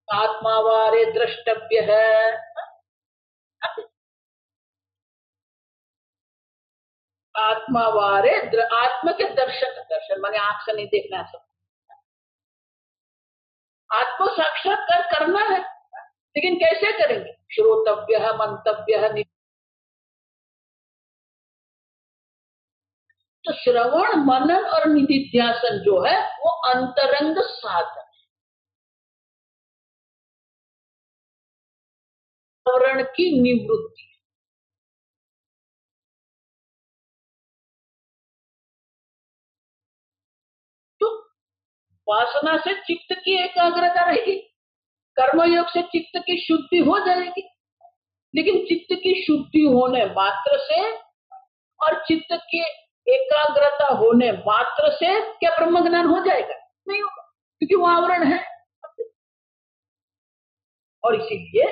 आत्मावारे द्रष्टव्य है। आत्मावारे आत्मा के दर्शन, दर्शन माने आंख से नहीं देखना है, सब आत्म साक्षात्कार करना है। लेकिन कैसे करेंगे? श्रोतव्य, मंतव्य। तो श्रवण, मनन और निधिध्यासन जो है वो अंतरंग साधन, आवरण की निवृत्ति। तो वासना से चित्त की एकाग्रता रहेगी, कर्मयोग से चित्त की शुद्धि हो जाएगी। लेकिन चित्त की शुद्धि होने मात्र से और चित्त की एकाग्रता होने मात्र से क्या ब्रह्म ज्ञान हो जाएगा? नहीं होगा, क्योंकि वो आवरण है। और इसीलिए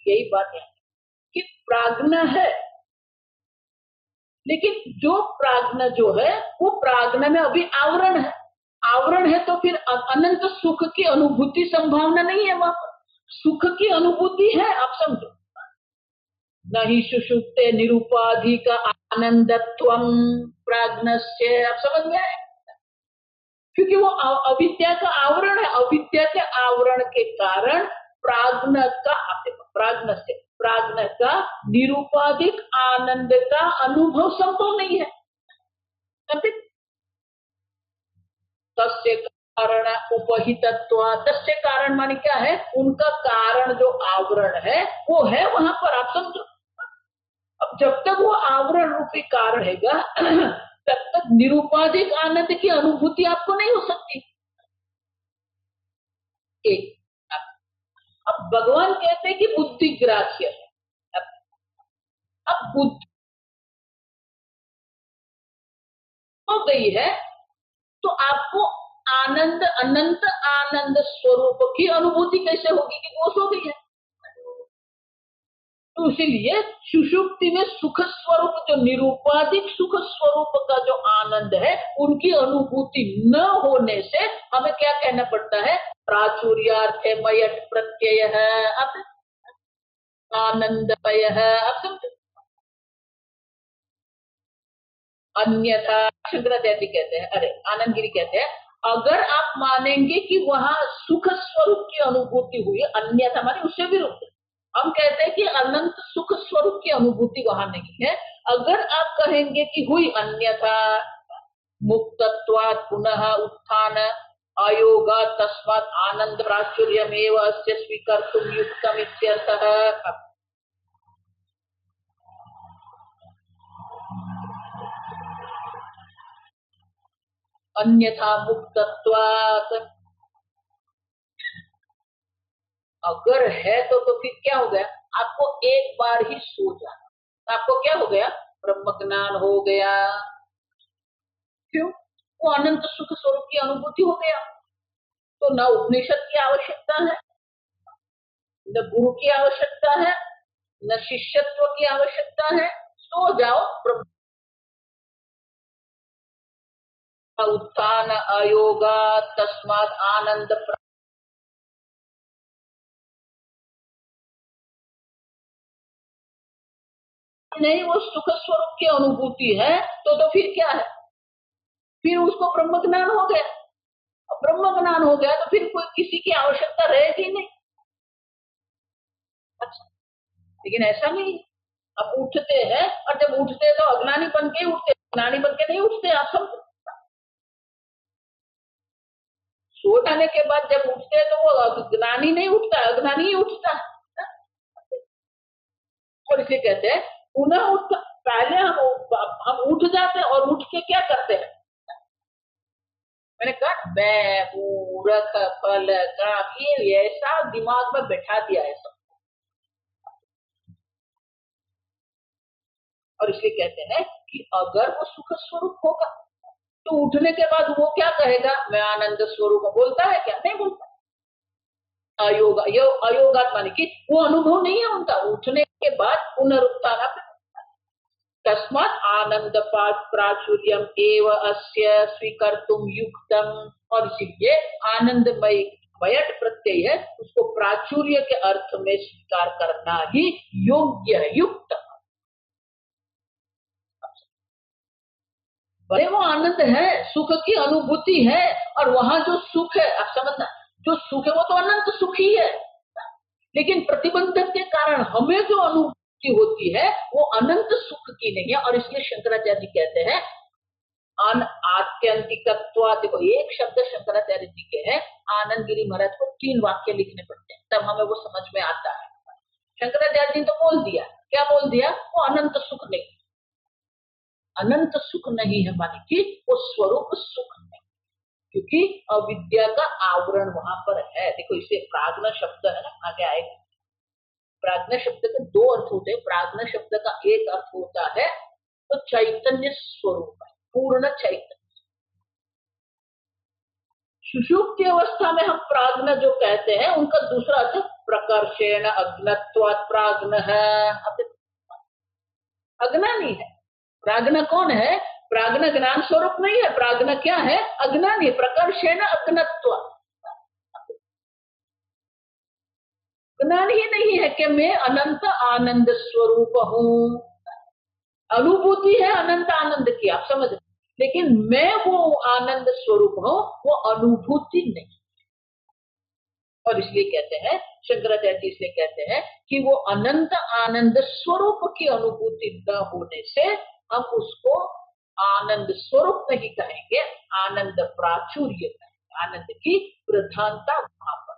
यही बात है कि प्राज्ञ है, लेकिन जो प्राज्ञ जो है वो प्राज्ञ में अभी आवरण है। आवरण है तो फिर अनंत सुख की अनुभूति संभावना नहीं है। वहां पर सुख की अनुभूति है, आप समझो। नहीं सुषुप्ते निरूपाधिक आनंदत्वम प्राज्ञस्य। आप समझ में आए? क्योंकि वो अविद्या का आवरण है। अविद्या के आवरण के कारण प्राज्ञ से प्राज्ञ का निरूपाधिक आनंद का अनुभव संभव नहीं है। तस्य कारण उपहितत्व। तस्य कारण माने क्या है? उनका कारण जो आवरण है वो है वहां पर, आप समझो। अब जब तक वो आवरण रूपी कारण रहेगा तब तक निरूपाधिक आनंद की अनुभूति आपको नहीं हो सकती। एक, अब भगवान कहते हैं कि बुद्धि ग्राह्य है। अब बुद्धि हो गई है तो आपको आनंद, अनंत आनंद स्वरूप की अनुभूति कैसे होगी कि दोष हो गई है। तो इसीलिए सुषुप्ति में सुख स्वरूप, जो निरूपाधिक सुख स्वरूप का जो आनंद है, उनकी अनुभूति न होने से हमें क्या कहना पड़ता है? प्राचुर्यार्थ मयट प्रत्यय है, अब आनंदमय है। अब समझो। अन्यथा शंकराचार्य कहते हैं, अरे आनंदगिरी कहते हैं, अगर आप मानेंगे कि वहां सुख स्वरूप की अनुभूति हुई, अन्यथा माने उससे विरुद्ध। हम कहते हैं कि अनंत सुख स्वरूप की अनुभूति वहां नहीं है। अगर आप कहेंगे कि हुई अन्यथा, मुक्तत्वात् पुनः उत्थान अयोगात् तस्मात् आनंद प्राचुर्यमेव अस्य स्वीकर्तुं युक्तम् इत्यर्थः। अन्यथा मुक्तत्वात्, अगर है तो फिर क्या हो गया? आपको एक बार ही सो जाना, आपको क्या हो गया? ब्रह्म ज्ञान हो गया। क्यों? वो अनंत सुख स्वरूप की अनुभूति हो गया। तो न उपनिषद की आवश्यकता है, न गुरु की आवश्यकता है, न शिष्यत्व की आवश्यकता है। सो जाओ, ब्रह्म उत्थान अयोगा तस्मात् आनंद नहीं, वो सुख स्वरूप की अनुभूति है। तो फिर क्या है? फिर उसको ब्रह्म ज्ञान हो गया। अब ब्रह्म ज्ञान हो गया तो फिर कोई किसी की आवश्यकता रहेगी नहीं। अच्छा, लेकिन ऐसा नहीं। अब उठते हैं और जब उठते तो अज्ञानी बन के उठते, ज्ञानी बन के नहीं उठते। आप समझो, सो जाने के बाद जब उठते हैं तो वो ज्ञानी नहीं उठता, अज्ञानी ही उठता है। और इसलिए कहते हैं पुनः उठ। पहले हम उठ जाते हैं और उठ के क्या करते हैं? मैंने कहा मैं मूर्ख फल का, ये ऐसा दिमाग में बैठा दिया है सब। और इसलिए कहते हैं कि अगर वो सुख स्वरूप होगा तो उठने के बाद वो क्या कहेगा? मैं आनंद स्वरूप। बोलता है क्या? नहीं बोलता। अयोगा, यो अयोगात माने कि वो अनुभव नहीं है उनका। उठने के बाद पुनरुत्थान। तस्मात् आनंद प्राचुर्यम एव अस्य स्वीकर्तुम युक्तम। और इसीलिए आनंदमय मयट प्रत्यय है, उसको प्राचुर्य के अर्थ में स्वीकार करना ही योग्य है, युक्त। भले वो आनंद है, सुख की अनुभूति है, और वहां जो सुख है, आप समझना, जो सुख है वो तो अनंत सुख ही है। लेकिन प्रतिबंधक के कारण हमें जो अनुभूति होती है वो अनंत सुख की नहीं है। और इसलिए शंकराचार्य जी कहते हैं अन आत्यंतिकत्व। देखो, एक शब्द शंकराचार्य जी के हैं, आनंद गिरी महाराज को 3 वाक्य लिखने पड़ते हैं, तब हमें वो समझ में आता है। शंकराचार्य जी तो बोल दिया, क्या बोल दिया? वो अनंत सुख नहीं, अनंत सुख नहीं है, माने कि वो स्वरूप सुख नहीं, क्योंकि अविद्या का आवरण वहां पर है। देखो, इसे प्राज्ञ शब्द है ना, आगे आएगा। प्राज्ञ शब्द के 2 अर्थ होते हैं। प्राज्ञ शब्द का एक अर्थ होता है तो चैतन्य स्वरूप है, पूर्ण चैतन्य। सुषुप्ति अवस्था में हम प्राज्ञ जो कहते हैं उनका दूसरा अर्थ प्रकर्षेण अज्ञत्वात् प्राज्ञ है। अज्ञानी है। प्राज्ञ कौन है? प्राज्ञ ज्ञान स्वरूप नहीं है। प्राज्ञ क्या है? अज्ञानी। प्रकर्षेण अज्ञत्वात्, ज्ञान ही नहीं है कि मैं अनंत आनंद स्वरूप हूं। अनुभूति है अनंत आनंद की, आप समझ रहे, लेकिन मैं वो आनंद स्वरूप हूं, वो अनुभूति नहीं। और इसलिए कहते हैं शंकराचार्य जी, इसलिए कहते हैं कि वो अनंत आनंद स्वरूप की अनुभूति न होने से हम उसको आनंद स्वरूप नहीं कहेंगे, आनंद प्राचुर्य कहेंगे। आनंद की प्रधानता वहां पर।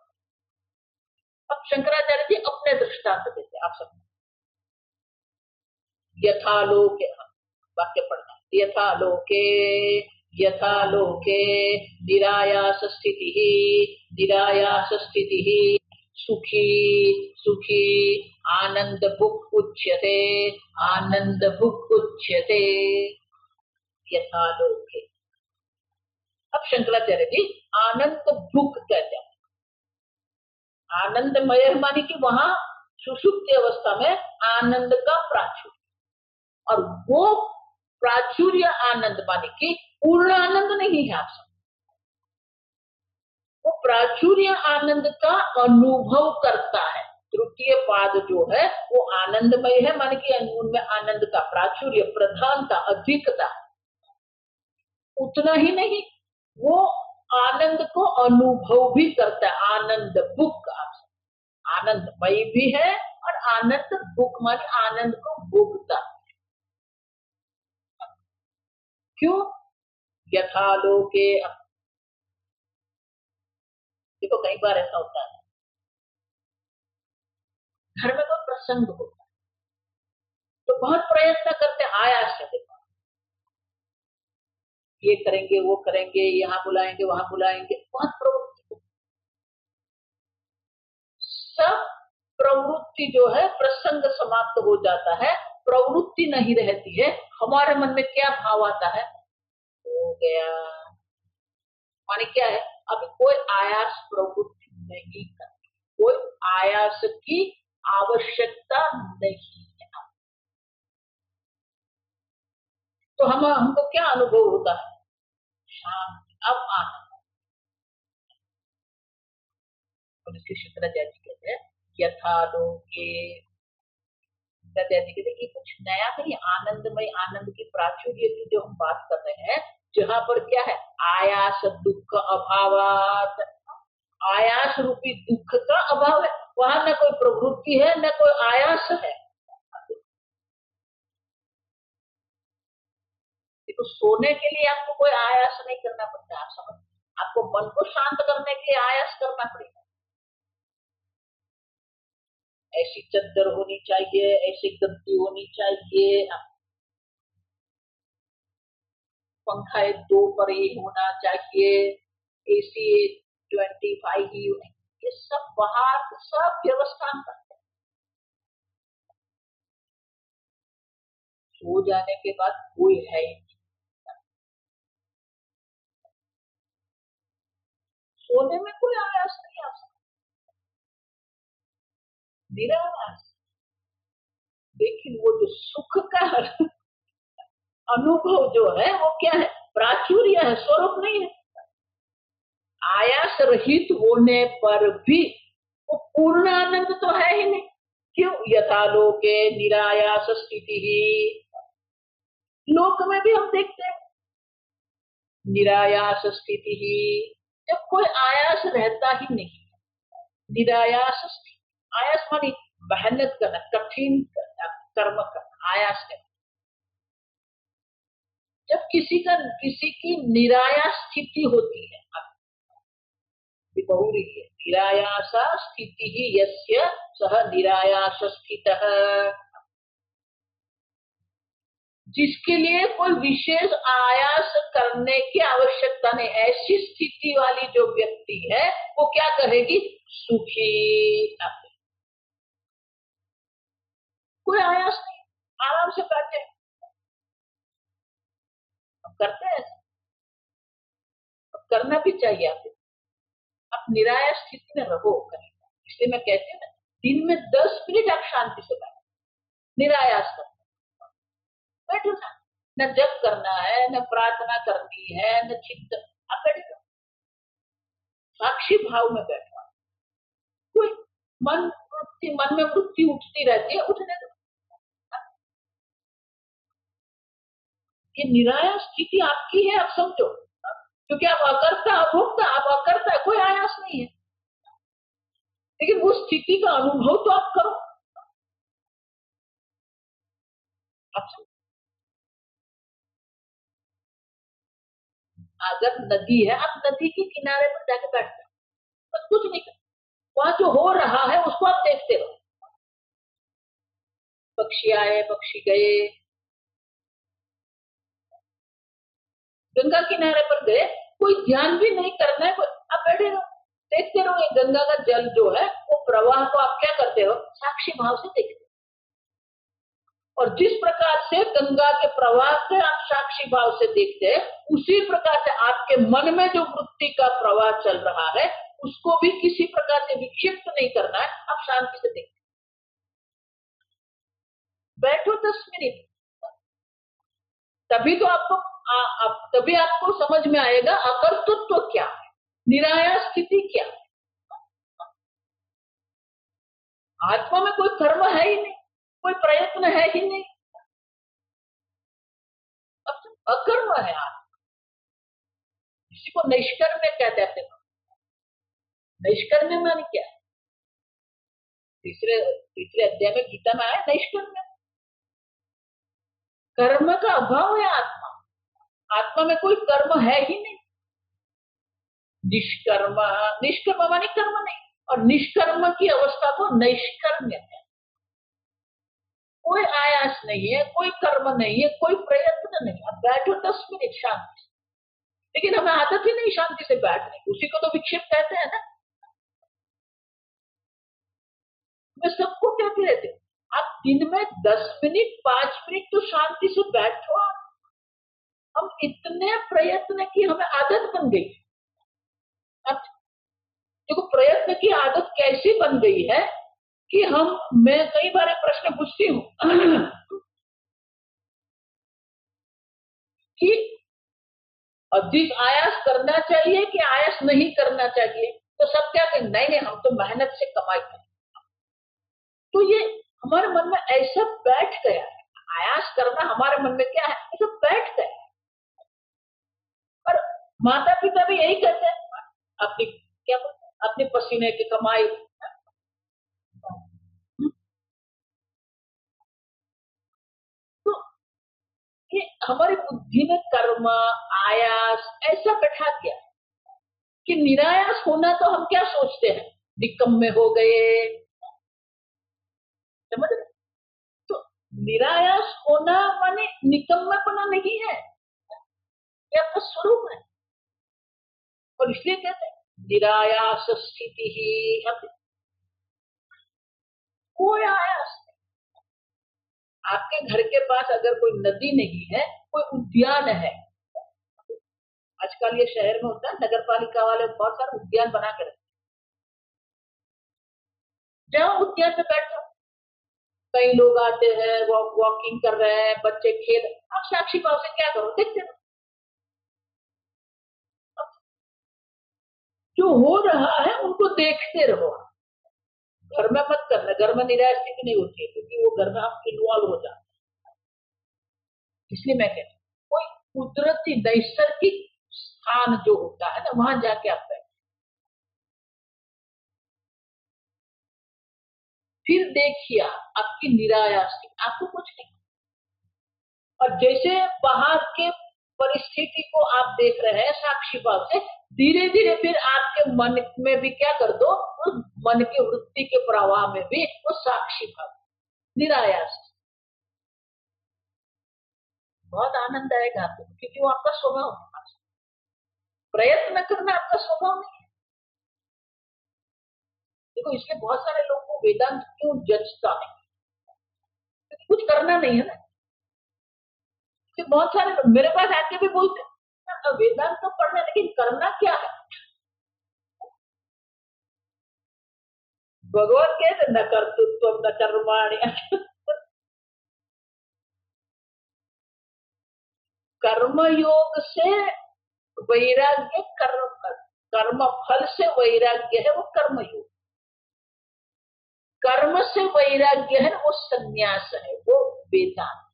अब शंकराचार्य जी अपने दृष्टांत देते हैं, आप सब यथालोके, वाक्य पढ़ना, यथालोके यथालोके निरायास स्थितिः निरायास स्थितिः सुखी सुखी आनंद भुक् उच्यते आनंद भुक् उच्यते। यथालोके। अब शंकराचार्य जी आनंद भुक् कहते हैं। आनंदमय माने कि वहां सुषुप्ति अवस्था में आनंद का प्राचुर्य, और वो प्राचुर्य आनंद माने कि पूर्ण आनंद नहीं है। आप सब, वो प्राचुर्य आनंद का अनुभव करता है। तृतीय पाद जो है वो आनंदमय है, माने कि उनमें आनंद का प्राचुर्य, प्रधानता, अधिकता। उतना ही नहीं, वो आनंद को अनुभव भी करता है। आनंद भुक्, आनंदमय भी है और आनंद भुक् माने आनंद को भोगता है। क्यों? यथा लोके। देखो कई बार ऐसा होता है, घर में कोई प्रसंग होता है तो बहुत प्रयत्न करते हैं, आयास से, देखो ये करेंगे वो करेंगे, यहाँ बुलाएंगे वहां बुलाएंगे, बहुत प्रवृत्ति। सब प्रवृत्ति जो है, प्रसंग समाप्त हो जाता है, प्रवृत्ति नहीं रहती है। हमारे मन में क्या भाव आता है, हो गया, माने क्या है, अभी कोई आयास प्रवृत्ति नहीं करती, कोई आयास की आवश्यकता नहीं है। तो हमको क्या अनुभव होता है, शांति, अब आनंद। इसके शुक्राचार्य जी कहते हैं यथा लोके, शुक्राचार्य जी कहते हैं कि कुछ नया नहीं, आनंदमय, आनंद की प्राचुर्य की जो हम बात कर रहे हैं, जहां पर क्या है, आयास दुख अभावात, आयास रूपी दुख का अभाव है, वहां न कोई प्रवृत्ति है न कोई आयास है। तो सोने के लिए आपको कोई आयास नहीं करना पड़ता, आप समझ, आपको मन को शांत करने के लिए आयास करना पड़ेगा। ऐसी चद्दर होनी चाहिए, ऐसी गद्दी होनी चाहिए, पंखा 2 पर ही होना चाहिए, एसी 25 ही, ये सब बाहर सब व्यवस्था करते हैं। सो जाने के बाद कोई है ही नहीं, सोने में कोई आयास नहीं आ सकता, निरायास। लेकिन वो जो सुख का अनुभव जो है वो क्या है, प्राचुर्य है, स्वरूप नहीं है। आयास रहित होने पर भी वो पूर्ण आनंद तो है ही नहीं। क्यों, यथा लोके निरायास स्थिति ही, लोक में भी हम देखते हैं निरायास स्थिति ही, जब कोई आयास रहता ही नहीं, निरायास स्थिति, आयास मानी मेहनत करना, कठिन करना, कर्म करना, आयास करना। जब किसी की निरायास स्थिति होती है, बहुरी है, निरायासा स्थिति ही यस्य सह निरायास स्थितः, जिसके लिए कोई विशेष आयास करने की आवश्यकता नहीं, ऐसी स्थिति वाली जो व्यक्ति है वो क्या कहेगी, सुखी। कोई आयास नहीं, आराम से बैठे, अब करते हैं, अब करना भी चाहिए आपको, आप निरायास स्थिति में रहो करेगा। इसलिए मैं कहती हूँ ना, दिन में 10 मिनट आप शांति से बैठो, निरायास करो, बैठो ना, न जप करना है, न प्रार्थना करनी है, न चिंतन, आप बैठो, साक्षी भाव में बैठो। कोई मन में वृत्ति उठती रहती है, उठने दो। ये निरायास स्थिति आपकी है, आप समझो, क्योंकि आप अकर्ता अभोक्ता, आप अकर्ता, कोई आयास नहीं है, लेकिन वो स्थिति का अनुभव तो आप करो। अगर नदी है, आप नदी के किनारे पर जाके बैठ जाओ, बस कुछ नहीं कर, वहां जो हो रहा है उसको आप देखते रहो, पक्षी आए पक्षी गए, गंगा किनारे पर गए, कोई ध्यान भी नहीं करना है, आप बैठे रहो, देखते रहो, ये गंगा का जल जो है वो प्रवाह को आप क्या करते हो, साक्षी भाव से देखते हो। और जिस प्रकार से गंगा के प्रवाह से आप साक्षी भाव से देखते हैं, उसी प्रकार से आपके मन में जो वृत्ति का प्रवाह चल रहा है उसको भी किसी प्रकार से विक्षिप्त नहीं करना है, आप शांति से देखते, बैठो 10 मिनट, तभी तो तभी आपको समझ में आएगा अकर्तृत्व क्या है, निरायास स्थिति क्या है। आत्मा में कोई कर्म है ही नहीं, कोई प्रयत्न है ही नहीं, अब तो अकर्म है आत्मा। इसी को नैष्कर्म्य कहते हैं। नैष्कर्म्य माने क्या है, तीसरे अध्याय में गीता में आया नैष्कर्म्य, कर्म का अभाव है आत्मा, आत्मा में कोई कर्म है ही नहीं। निष्कर्म, निष्कर्म माने कर्म नहीं, और निष्कर्म की अवस्था को नैष्कर्म्य है। कोई आयास नहीं है, कोई कर्म नहीं है, कोई प्रयत्न नहीं। अब बैठो 10 मिनट शांति से, लेकिन हमें आदत ही नहीं शांति से बैठने की, उसी को तो विक्षेप कहते हैं ना। मैं सबको कहते रहते हूँ, आप दिन में 10 मिनट 5 मिनट तो शांति से बैठो। हम इतने प्रयत्न की हमें आदत बन गई। अब देखो प्रयत्न की आदत कैसी बन गई है कि मैं कई बार एक प्रश्न पूछती हूँ कि अधिक आयास करना चाहिए कि आयास नहीं करना चाहिए, तो सब क्या कहें, नहीं नहीं हम तो मेहनत से कमाई करें। तो ये हमारे मन में ऐसा बैठ गया है, आयास करना हमारे मन में क्या है, ऐसा बैठ गया है। और माता पिता भी यही कहते हैं, अपनी क्या अपने पसीने की कमाई। तो ये हमारी बुद्धि में कर्म आयास ऐसा बैठा गया कि निरायास होना तो हम क्या सोचते हैं, निकम्मे हो गए, समझ रहे? तो निरायास होना माने निकम्मेपना नहीं है, ये आपका स्वरूप है। और इसलिए कहते हैं निरायास स्थिति ही, कोई आयास नहीं। आपके घर के पास अगर कोई नदी नहीं है, कोई उद्यान है, आजकल ये शहर में होता है, नगर पालिका वाले बहुत सारे उद्यान बना के रखते हैं, जाओ उद्यान में बैठो, कई लोग आते हैं, वॉकिंग कर रहे हैं, बच्चे खेल, आप साक्षी भाव से क्या करो, देखते रहो जो हो रहा है, उनको देखते रहो। घर में मत करना, घर में निराश स्थिति नहीं होती है, क्योंकि वो घर में आप इन्वॉल्व हो जाते हैं। इसलिए मैं कहता हूँ कोई कुदरती नैसर्गिक स्थान जो होता है ना, वहां जाके आप बैठे, फिर देखिए आपकी निरायास, आपको कुछ नहीं। और जैसे बाहर के परिस्थिति को आप देख रहे हैं साक्षी भाव से, धीरे धीरे फिर आपके मन में भी क्या कर दो, उस मन के वृत्ति के प्रवाह में भी वो साक्षी भाव निरायास, बहुत आनंद आएगा आपको, क्योंकि वो आपका स्वभाव है। प्रयत्न करना आपका स्वभाव नहीं है। देखो इसलिए बहुत सारे लोगों को वेदांत क्यों जचता है, कुछ करना नहीं है ना। तो बहुत सारे लोग मेरे पास आके भी बोलते हैं वेदांत तो पढ़ना, लेकिन करना क्या है। भगवान कहते न कर्तृत्व न कर्माणि कर्मयोग से वैराग्य, कर्म फल से वैराग्य है वो कर्मयोग, कर्म से वैराग्य है वो संन्यास है, वो वेदांत।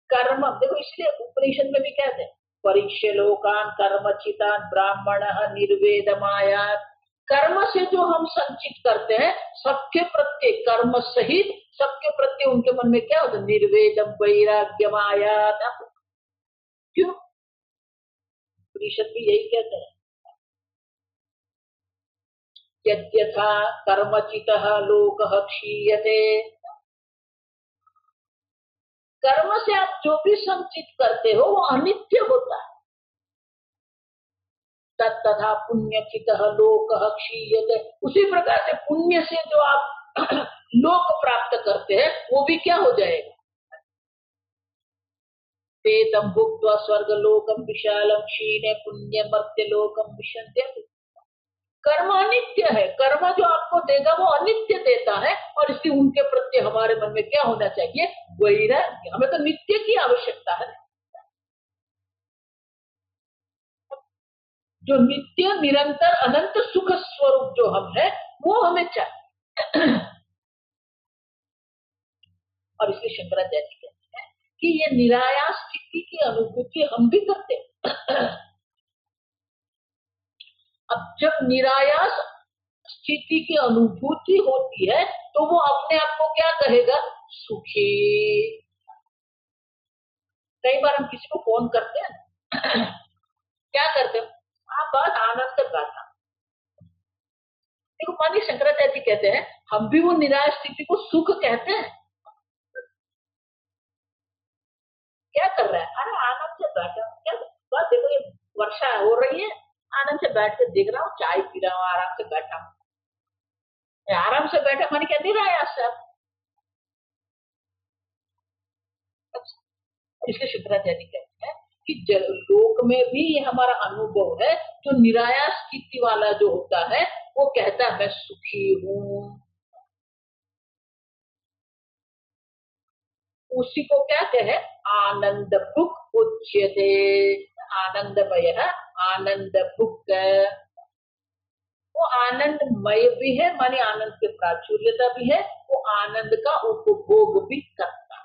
कर्म देखो, इसलिए उपनिषद में भी कहते हैं परीक्ष्य लोकान कर्मचितान ब्राह्मण निर्वेदमायात। कर्म से जो हम संचित करते हैं, सबके प्रत्यय कर्म सहित सबके प्रत्यय उनके मन में क्या होता है, निर्वेदम वैराग्यम आयात। क्यों? उपनिषद भी यही कहते हैं, यद्यथा कर्मचितः लोकः क्षीयते। कर्म से आप जो भी संचित करते हो वो अनित्य होता है। तथा पुण्यचितः लोकः क्षीयते, उसी प्रकार से पुण्य से जो आप लोक प्राप्त करते हैं वो भी क्या हो जाएगा, तेतम भुक्त्वा स्वर्गलोकम विशालम क्षीणे पुण्य मर्त्य लोकम विशन्ते। कर्म अनित्य है, कर्म जो आपको देगा वो अनित्य देता है, और इसलिए उनके प्रति हमारे मन में क्या होना चाहिए, वैराग्य। हमें तो नित्य की आवश्यकता है, जो नित्य निरंतर अनंत सुख स्वरूप जो हम है वो हमें चाहिए। और इसलिए शंकराचार्य कहते हैं कि ये निरायास स्थिति की अनुभूति हम भी करते हैं। अब जब निरायास स्थिति की अनुभूति होती है तो वो अपने आप को क्या कहेगा, सुखी। कई बार हम किसी को फोन करते हैं, क्या करते हो? आप बस आनंद से बैठा। देखो मानिए शंकराचार्य जी कहते हैं हम भी वो निराश स्थिति को सुख कहते हैं। क्या कर रहा है? अरे आनंद से बैठा क्या, बस देखो ये वर्षा हो रही है, आनंद से बैठ के देख रहा हूँ, चाय पी रहा हूँ, आराम से बैठा हूँ। आराम से बैठा माने क्या दे रहा है आज से आप? इसलिए शंकराचार्य जी कहते हैं कि लोक में भी ये हमारा अनुभव है, जो निराया स्थिति वाला जो होता है वो कहता है मैं सुखी हूँ, उसी को क्या कहे? आनंद भुक उच्यते। आनंदमय आनंद भुक, वो आनंदमय भी है माने आनंद की प्राचुर्यता भी है, वो आनंद का उपभोग भी करता है।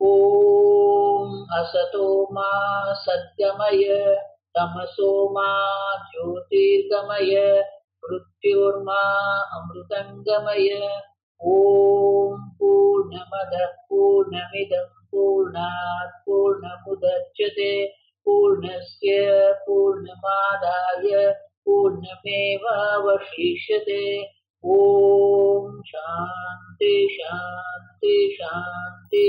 ओम असतो मा सद्गमय, तमसो मा ज्योतिर्गमय, मृत्योर्मा अमृतंगमय। ओम पूर्णमद पूर्णमिदं पूर्णात् पूर्णमुदच्यते, पूर्णस्य पूर्णमादाय पूर्णमेवावशिष्यते। ओम शांति शांति शांति।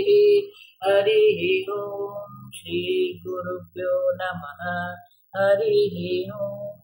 हरि ओम। श्री गुरुभ्यो नमः। हरि ओम।